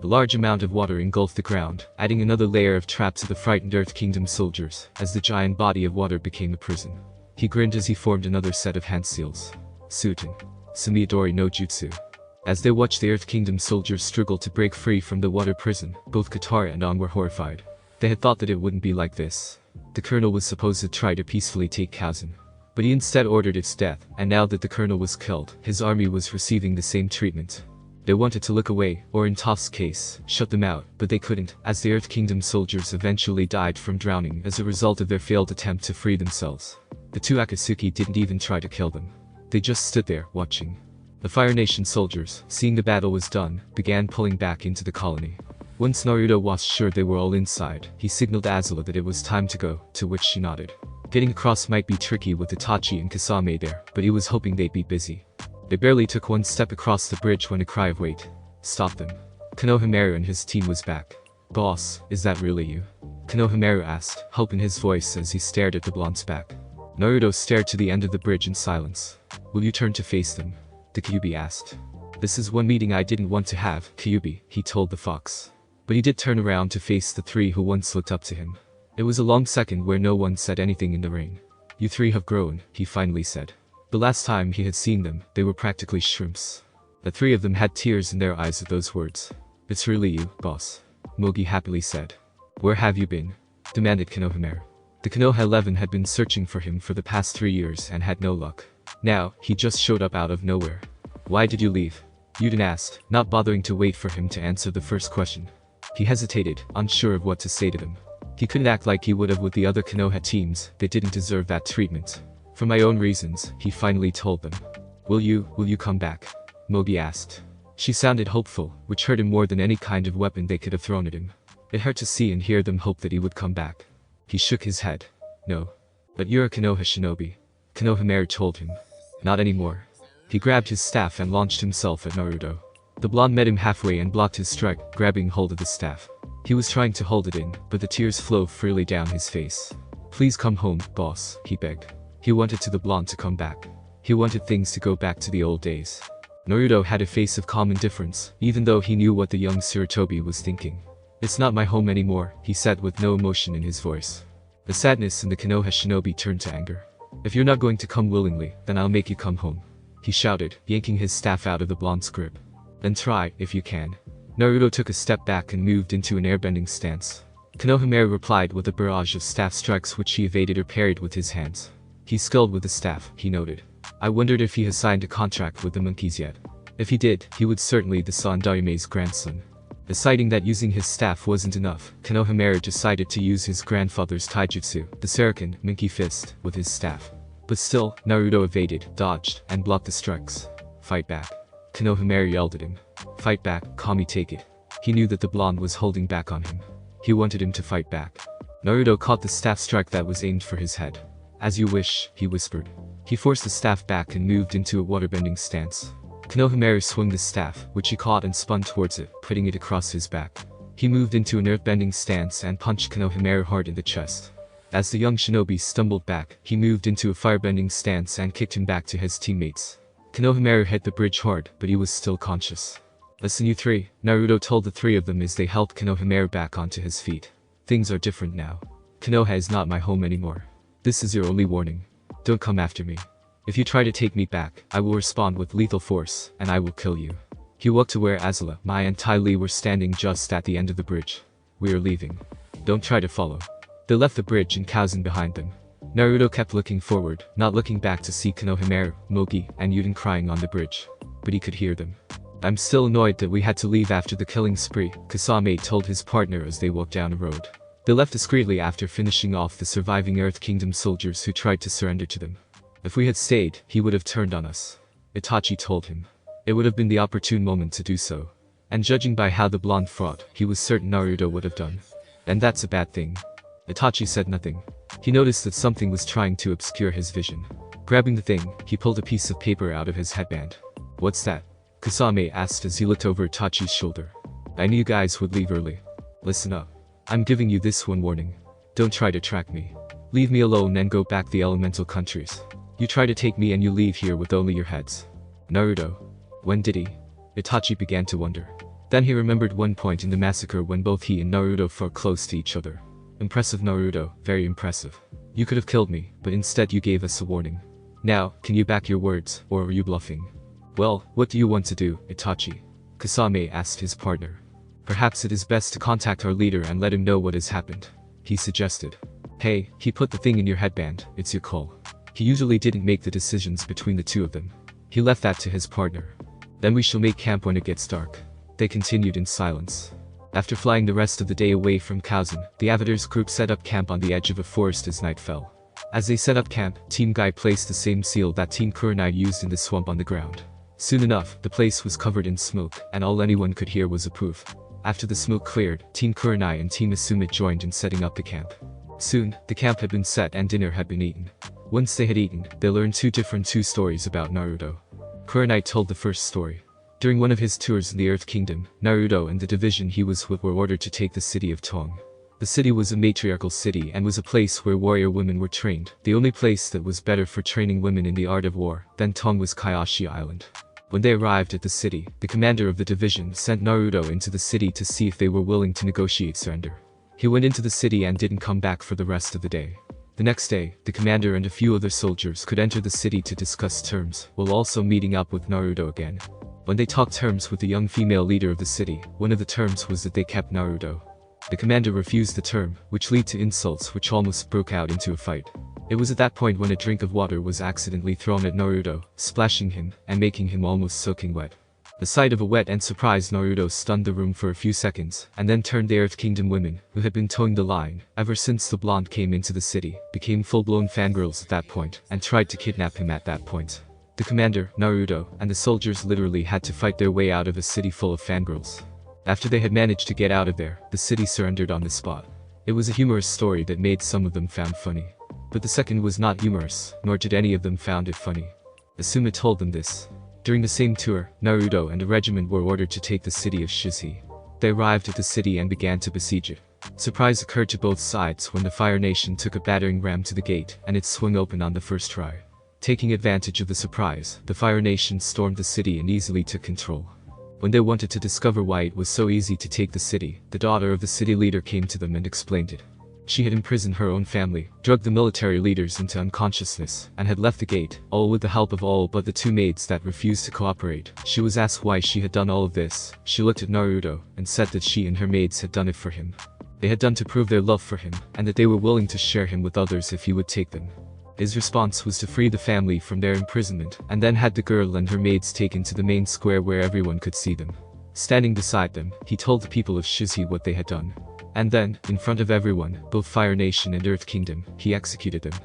A large amount of water engulfed the ground, adding another layer of trap to the frightened Earth Kingdom soldiers, as the giant body of water became a prison. He grinned as he formed another set of hand seals. Suiten. Sumiadori no Jutsu. As they watched the Earth Kingdom soldiers struggle to break free from the water prison, both Katara and Aang were horrified. They had thought that it wouldn't be like this. The colonel was supposed to try to peacefully take Kazan. But he instead ordered its death, and now that the colonel was killed, his army was receiving the same treatment. They wanted to look away, or in Toph's case, shut them out, but they couldn't, as the Earth Kingdom soldiers eventually died from drowning as a result of their failed attempt to free themselves. The two Akatsuki didn't even try to kill them. They just stood there, watching. The Fire Nation soldiers, seeing the battle was done, began pulling back into the colony. Once Naruto was sure they were all inside, he signaled Azula that it was time to go, to which she nodded. Getting across might be tricky with Itachi and Kasame there, but he was hoping they'd be busy. They barely took one step across the bridge when a cry of "Wait!" stopped them. Konohamaru and his team was back. "Boss, is that really you?" Konohamaru asked, hope in his voice as he stared at the blonde's back. Naruto stared to the end of the bridge in silence. "Will you turn to face them?" the Kyuubi asked. "This is one meeting I didn't want to have, Kyuubi," he told the fox. But he did turn around to face the three who once looked up to him. It was a long second where no one said anything in the rain. "You three have grown," he finally said. The last time he had seen them, they were practically shrimps. The three of them had tears in their eyes at those words. "It's really you, boss," Mugi happily said. "Where have you been?" demanded Konohamaru. The Konoha 11 had been searching for him for the past 3 years and had no luck. Now, he just showed up out of nowhere. "Why did you leave?" Yuden asked, not bothering to wait for him to answer the first question. He hesitated, unsure of what to say to them. He couldn't act like he would have with the other Konoha teams, they didn't deserve that treatment. For my own reasons, he finally told them. Will you come back? Mogi asked. She sounded hopeful, which hurt him more than any kind of weapon they could have thrown at him. It hurt to see and hear them hope that he would come back. He shook his head. No. But you're a Konoha shinobi. Konohamaru told him. Not anymore. He grabbed his staff and launched himself at Naruto. The blonde met him halfway and blocked his strike, grabbing hold of the staff. He was trying to hold it in, but the tears flowed freely down his face. Please come home, boss, he begged. He wanted the blonde to come back. He wanted things to go back to the old days. Naruto had a face of calm indifference, even though he knew what the young Sarutobi was thinking. It's not my home anymore, he said with no emotion in his voice. The sadness in the Konoha shinobi turned to anger. If you're not going to come willingly, then I'll make you come home, he shouted, yanking his staff out of the blonde's grip. Then try, if you can. Naruto took a step back and moved into an airbending stance. Konohamaru replied with a barrage of staff strikes which he evaded or parried with his hands. He's skilled with the staff, he noted. I wondered if he has signed a contract with the monkeys yet. If he did, he would certainly be the Sandaime grandson. Deciding that using his staff wasn't enough, Konohamaru decided to use his grandfather's taijutsu, the Suriken, Monkey Fist, with his staff. But still, Naruto evaded, dodged, and blocked the strikes. Fight back. Konohamaru yelled at him. Fight back, Kami take it. He knew that the blonde was holding back on him. He wanted him to fight back. Naruto caught the staff strike that was aimed for his head. As you wish, he whispered. He forced the staff back and moved into a waterbending stance. Konohamaru swung the staff, which he caught and spun towards it, putting it across his back. He moved into an earthbending stance and punched Konohamaru hard in the chest. As the young shinobi stumbled back, he moved into a firebending stance and kicked him back to his teammates. Konohamaru hit the bridge hard, but he was still conscious. Listen you three, Naruto told the three of them as they helped Konohamaru back onto his feet. Things are different now. Konoha is not my home anymore. This is your only warning. Don't come after me. If you try to take me back, I will respond with lethal force, and I will kill you. He walked to where Azula, Mai and Tai Li were standing just at the end of the bridge. We are leaving. Don't try to follow. They left the bridge and Kazan behind them. Naruto kept looking forward, not looking back to see Konohamaru, Mogi, and Yuden crying on the bridge. But he could hear them. I'm still annoyed that we had to leave after the killing spree, Kasame told his partner as they walked down a road. They left discreetly after finishing off the surviving Earth Kingdom soldiers who tried to surrender to them. If we had stayed, he would have turned on us. Itachi told him. It would have been the opportune moment to do so. And judging by how the blonde fought, he was certain Naruto would have done. And that's a bad thing. Itachi said nothing. He noticed that something was trying to obscure his vision. Grabbing the thing, he pulled a piece of paper out of his headband. What's that? Kasame asked as he looked over Itachi's shoulder. I knew you guys would leave early. Listen up. I'm giving you this one warning. Don't try to track me. Leave me alone and go back the elemental countries. You try to take me and you leave here with only your heads. Naruto. When did he? Itachi began to wonder. Then he remembered one point in the massacre when both he and Naruto fought close to each other. Impressive Naruto, very impressive. You could have killed me, but instead you gave us a warning. Now, can you back your words, or are you bluffing? Well, what do you want to do, Itachi? Kasame asked his partner. Perhaps it is best to contact our leader and let him know what has happened, he suggested. Hey, he put the thing in your headband, it's your call. He usually didn't make the decisions between the two of them. He left that to his partner. Then we shall make camp when it gets dark. They continued in silence. After flying the rest of the day away from Kazan, the Avatars group set up camp on the edge of a forest as night fell. As they set up camp, Team Guy placed the same seal that Team Kurenai used in the swamp on the ground. Soon enough, the place was covered in smoke, and all anyone could hear was a poof. After the smoke cleared, Team Kurenai and Team Asuma joined in setting up the camp. Soon, the camp had been set and dinner had been eaten. Once they had eaten, they learned two stories about Naruto. Kurenai told the first story. During one of his tours in the Earth Kingdom, Naruto and the division he was with were ordered to take the city of Tong. The city was a matriarchal city and was a place where warrior women were trained. The only place that was better for training women in the art of war than Tong was Kaiashi Island. When they arrived at the city, the commander of the division sent Naruto into the city to see if they were willing to negotiate surrender. He went into the city and didn't come back for the rest of the day. The next day, the commander and a few other soldiers could enter the city to discuss terms, while also meeting up with Naruto again. When they talked terms with the young female leader of the city, one of the terms was that they kept Naruto. The commander refused the term, which led to insults which almost broke out into a fight. It was at that point when a drink of water was accidentally thrown at Naruto, splashing him, and making him almost soaking wet. The sight of a wet and surprised Naruto stunned the room for a few seconds, and then turned the Earth Kingdom women, who had been towing the line, ever since the blonde came into the city, became full-blown fangirls at that point, and tried to kidnap him at that point. The commander, Naruto, and the soldiers literally had to fight their way out of a city full of fangirls. After they had managed to get out of there, the city surrendered on the spot. It was a humorous story that made some of them found funny. But the second was not humorous, nor did any of them found it funny. Asuma told them this. During the same tour, Naruto and a regiment were ordered to take the city of Shizi. They arrived at the city and began to besiege it. Surprise occurred to both sides when the Fire Nation took a battering ram to the gate, and it swung open on the first try. Taking advantage of the surprise, the Fire Nation stormed the city and easily took control. When they wanted to discover why it was so easy to take the city, the daughter of the city leader came to them and explained it. She had imprisoned her own family, drugged the military leaders into unconsciousness, and had left the gate, all with the help of all but the two maids that refused to cooperate. She was asked why she had done all of this. She looked at Naruto, and said that she and her maids had done it for him. They had done to prove their love for him, and that they were willing to share him with others if he would take them. His response was to free the family from their imprisonment, and then had the girl and her maids taken to the main square where everyone could see them. Standing beside them, he told the people of Shizi what they had done. And then, in front of everyone, both Fire Nation and Earth Kingdom, he executed them.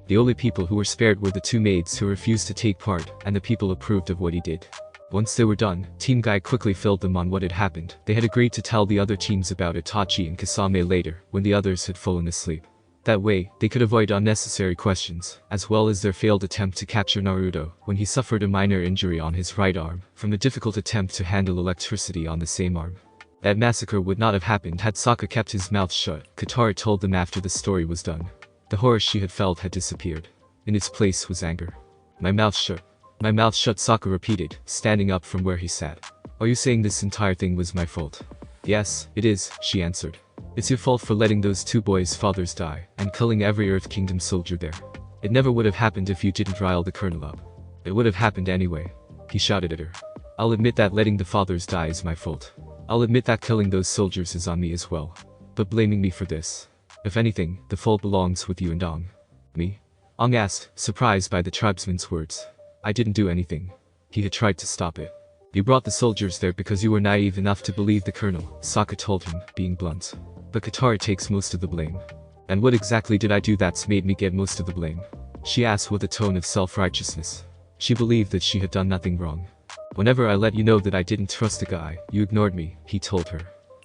The only people who were spared were the two maids who refused to take part, and the people approved of what he did. Once they were done, Team Guy quickly filled them on what had happened. They had agreed to tell the other teams about Itachi and Kasame later, when the others had fallen asleep. That way, they could avoid unnecessary questions, as well as their failed attempt to capture Naruto, when he suffered a minor injury on his right arm, from a difficult attempt to handle electricity on the same arm. That massacre would not have happened had Sokka kept his mouth shut, Katara told them after the story was done. The horror she had felt had disappeared. In its place was anger. My mouth shut. My mouth shut, Sokka repeated, standing up from where he sat. Are you saying this entire thing was my fault? Yes, it is, she answered. It's your fault for letting those two boys' fathers die, and killing every Earth Kingdom soldier there. It never would have happened if you didn't rile the colonel up. It would have happened anyway. He shouted at her. I'll admit that letting the fathers die is my fault. I'll admit that killing those soldiers is on me as well. But blaming me for this. If anything, the fault belongs with you and Ong. Me? Ong asked, surprised by the tribesman's words. I didn't do anything. He had tried to stop it. You brought the soldiers there because you were naive enough to believe the colonel, Sokka told him, being blunt. But Katara takes most of the blame. And what exactly did I do that's made me get most of the blame? She asked with a tone of self-righteousness. She believed that she had done nothing wrong. Whenever I let you know that I didn't trust the guy, you ignored me, he told her.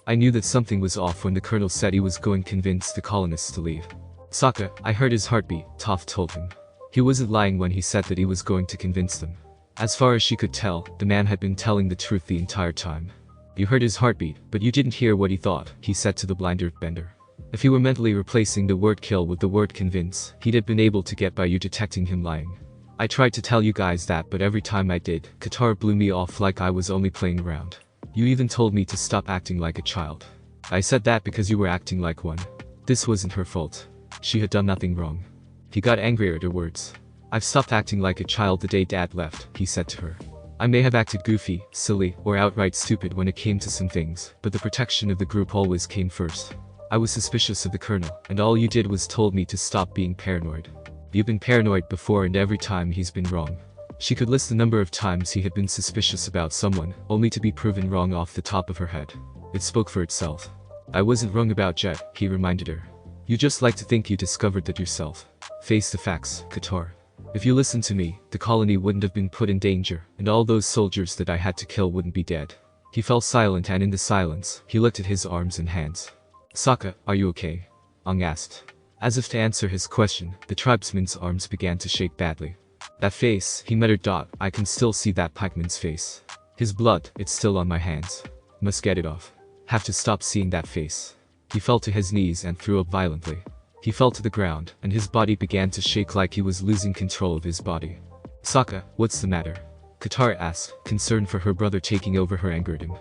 I knew that something was off when the colonel said he was going to convince the colonists to leave. Sokka, I heard his heartbeat, Toph told him. He wasn't lying when he said that he was going to convince them. As far as she could tell, the man had been telling the truth the entire time. You heard his heartbeat, but you didn't hear what he thought, he said to the blind earthbender. If he were mentally replacing the word kill with the word convince, he'd have been able to get by you detecting him lying. I tried to tell you guys that, but every time I did, Katara blew me off like I was only playing around. You even told me to stop acting like a child. I said that because you were acting like one. This wasn't her fault. She had done nothing wrong. He got angrier at her words. I've stopped acting like a child the day Dad left, he said to her. I may have acted goofy, silly, or outright stupid when it came to some things, but the protection of the group always came first. I was suspicious of the colonel, and all you did was told me to stop being paranoid. You've been paranoid before, and every time he's been wrong. She could list the number of times he had been suspicious about someone, only to be proven wrong off the top of her head. It spoke for itself. I wasn't wrong about Jet, he reminded her. You just like to think you discovered that yourself. Face the facts, Katara. If you listened to me, the colony wouldn't have been put in danger, and all those soldiers that I had to kill wouldn't be dead. He fell silent, and in the silence, he looked at his arms and hands. Sokka, are you okay? Ong asked. As if to answer his question, the tribesman's arms began to shake badly. That face, he muttered. I can still see that pikeman's face. His blood, it's still on my hands. Must get it off. Have to stop seeing that face. He fell to his knees and threw up violently. He fell to the ground, and his body began to shake like he was losing control of his body. Sokka, what's the matter? Katara asked, concerned for her brother taking over her anger at him.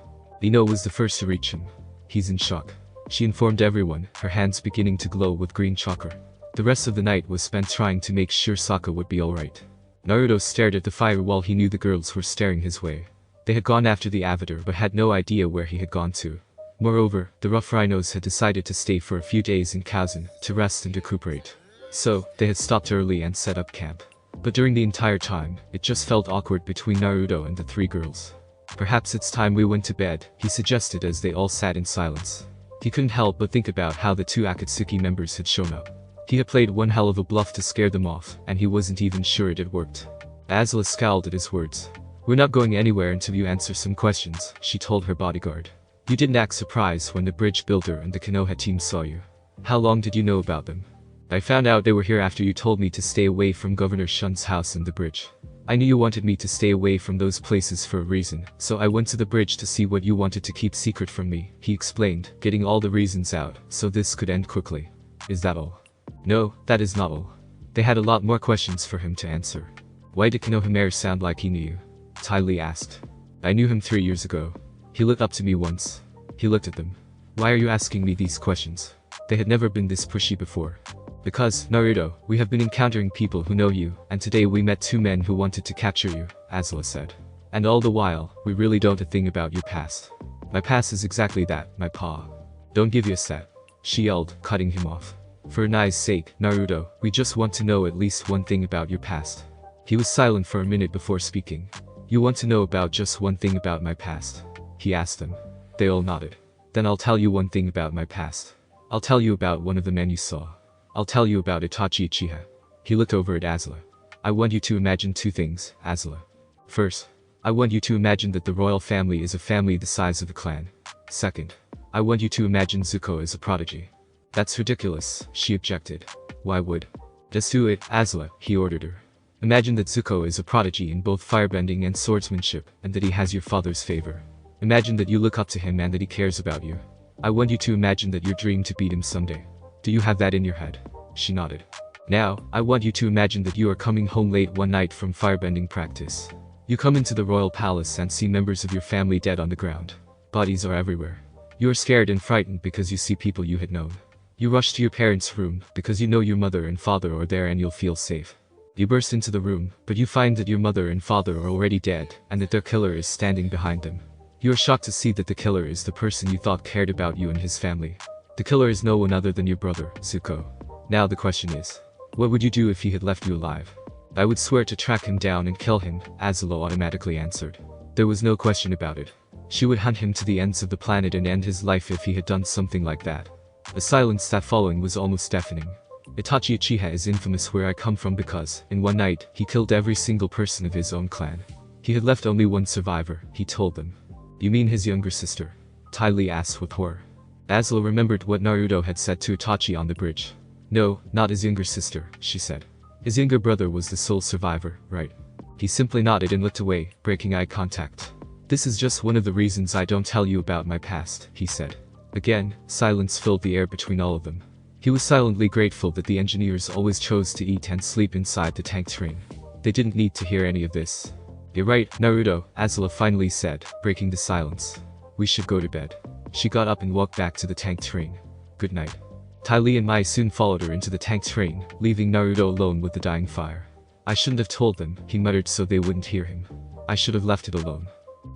Ino was the first to reach him. He's in shock. She informed everyone, her hands beginning to glow with green chakra. The rest of the night was spent trying to make sure Sokka would be alright. Naruto stared at the fire while he knew the girls were staring his way. They had gone after the Avatar but had no idea where he had gone to. Moreover, the rough rhinos had decided to stay for a few days in Kazan, to rest and recuperate. So, they had stopped early and set up camp. But during the entire time, it just felt awkward between Naruto and the three girls. Perhaps it's time we went to bed, he suggested as they all sat in silence. He couldn't help but think about how the two Akatsuki members had shown up. He had played one hell of a bluff to scare them off, and he wasn't even sure it had worked. Azula scowled at his words. We're not going anywhere until you answer some questions, she told her bodyguard. You didn't act surprised when the bridge builder and the Konoha team saw you. How long did you know about them? I found out they were here after you told me to stay away from Governor Shun's house and the bridge. I knew you wanted me to stay away from those places for a reason, so I went to the bridge to see what you wanted to keep secret from me, he explained, getting all the reasons out, so this could end quickly. Is that all? No, that is not all. They had a lot more questions for him to answer. Why did Konohamaru sound like he knew you? Ty Lee asked. I knew him 3 years ago. He looked up to me once. He looked at them. Why are you asking me these questions? They had never been this pushy before. Because, Naruto, we have been encountering people who know you, and today we met 2 men who wanted to capture you, Azula said. And all the while, we really don't know a thing about your past. My past is exactly that, my pa. Don't give you a set. She yelled, cutting him off. For Nai's sake, Naruto, we just want to know at least one thing about your past. He was silent for a minute before speaking. You want to know about just one thing about my past? He asked them. They all nodded. Then I'll tell you one thing about my past. I'll tell you about one of the men you saw. I'll tell you about Itachi Uchiha. He looked over at Azula. I want you to imagine 2 things, Azula. First, I want you to imagine that the royal family is a family the size of a clan. Second, I want you to imagine Zuko as a prodigy. That's ridiculous, she objected. Why would? Just do it, Azula, he ordered her. Imagine that Zuko is a prodigy in both firebending and swordsmanship, and that he has your father's favor. Imagine that you look up to him and that he cares about you. I want you to imagine that your dream to beat him someday. Do you have that in your head? She nodded. Now, I want you to imagine that you are coming home late one night from firebending practice. You come into the royal palace and see members of your family dead on the ground. Bodies are everywhere. You are scared and frightened because you see people you had known. You rush to your parents' room because you know your mother and father are there and you'll feel safe. You burst into the room, but you find that your mother and father are already dead and that their killer is standing behind them. You are shocked to see that the killer is the person you thought cared about you and his family. The killer is no one other than your brother, Zuko. Now the question is, what would you do if he had left you alive? I would swear to track him down and kill him, Azula automatically answered. There was no question about it. She would hunt him to the ends of the planet and end his life if he had done something like that. The silence that followed was almost deafening. Itachi Uchiha is infamous where I come from because, in one night, he killed every single person of his own clan. He had left only one survivor, he told them. You mean his younger sister? Ty Lee asked with horror. Azula remembered what Naruto had said to Itachi on the bridge. No, not his younger sister, she said. His younger brother was the sole survivor, right? He simply nodded and looked away, breaking eye contact. This is just one of the reasons I don't tell you about my past, he said. Again, silence filled the air between all of them. He was silently grateful that the engineers always chose to eat and sleep inside the tank train. They didn't need to hear any of this. You're right, Naruto, Azula finally said, breaking the silence. We should go to bed. She got up and walked back to the tank train. Good night. Ty Lee and Mai soon followed her into the tank train, leaving Naruto alone with the dying fire. I shouldn't have told them, he muttered so they wouldn't hear him. I should have left it alone.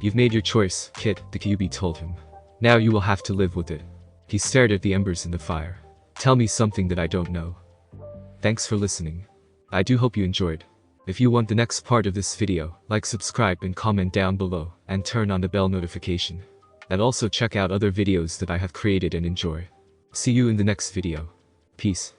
You've made your choice, kid, the Kyuubi told him. Now you will have to live with it. He stared at the embers in the fire. Tell me something that I don't know. Thanks for listening. I do hope you enjoyed. If you want the next part of this video, like, subscribe and comment down below, and turn on the bell notification. And also check out other videos that I have created and enjoy. See you in the next video. Peace.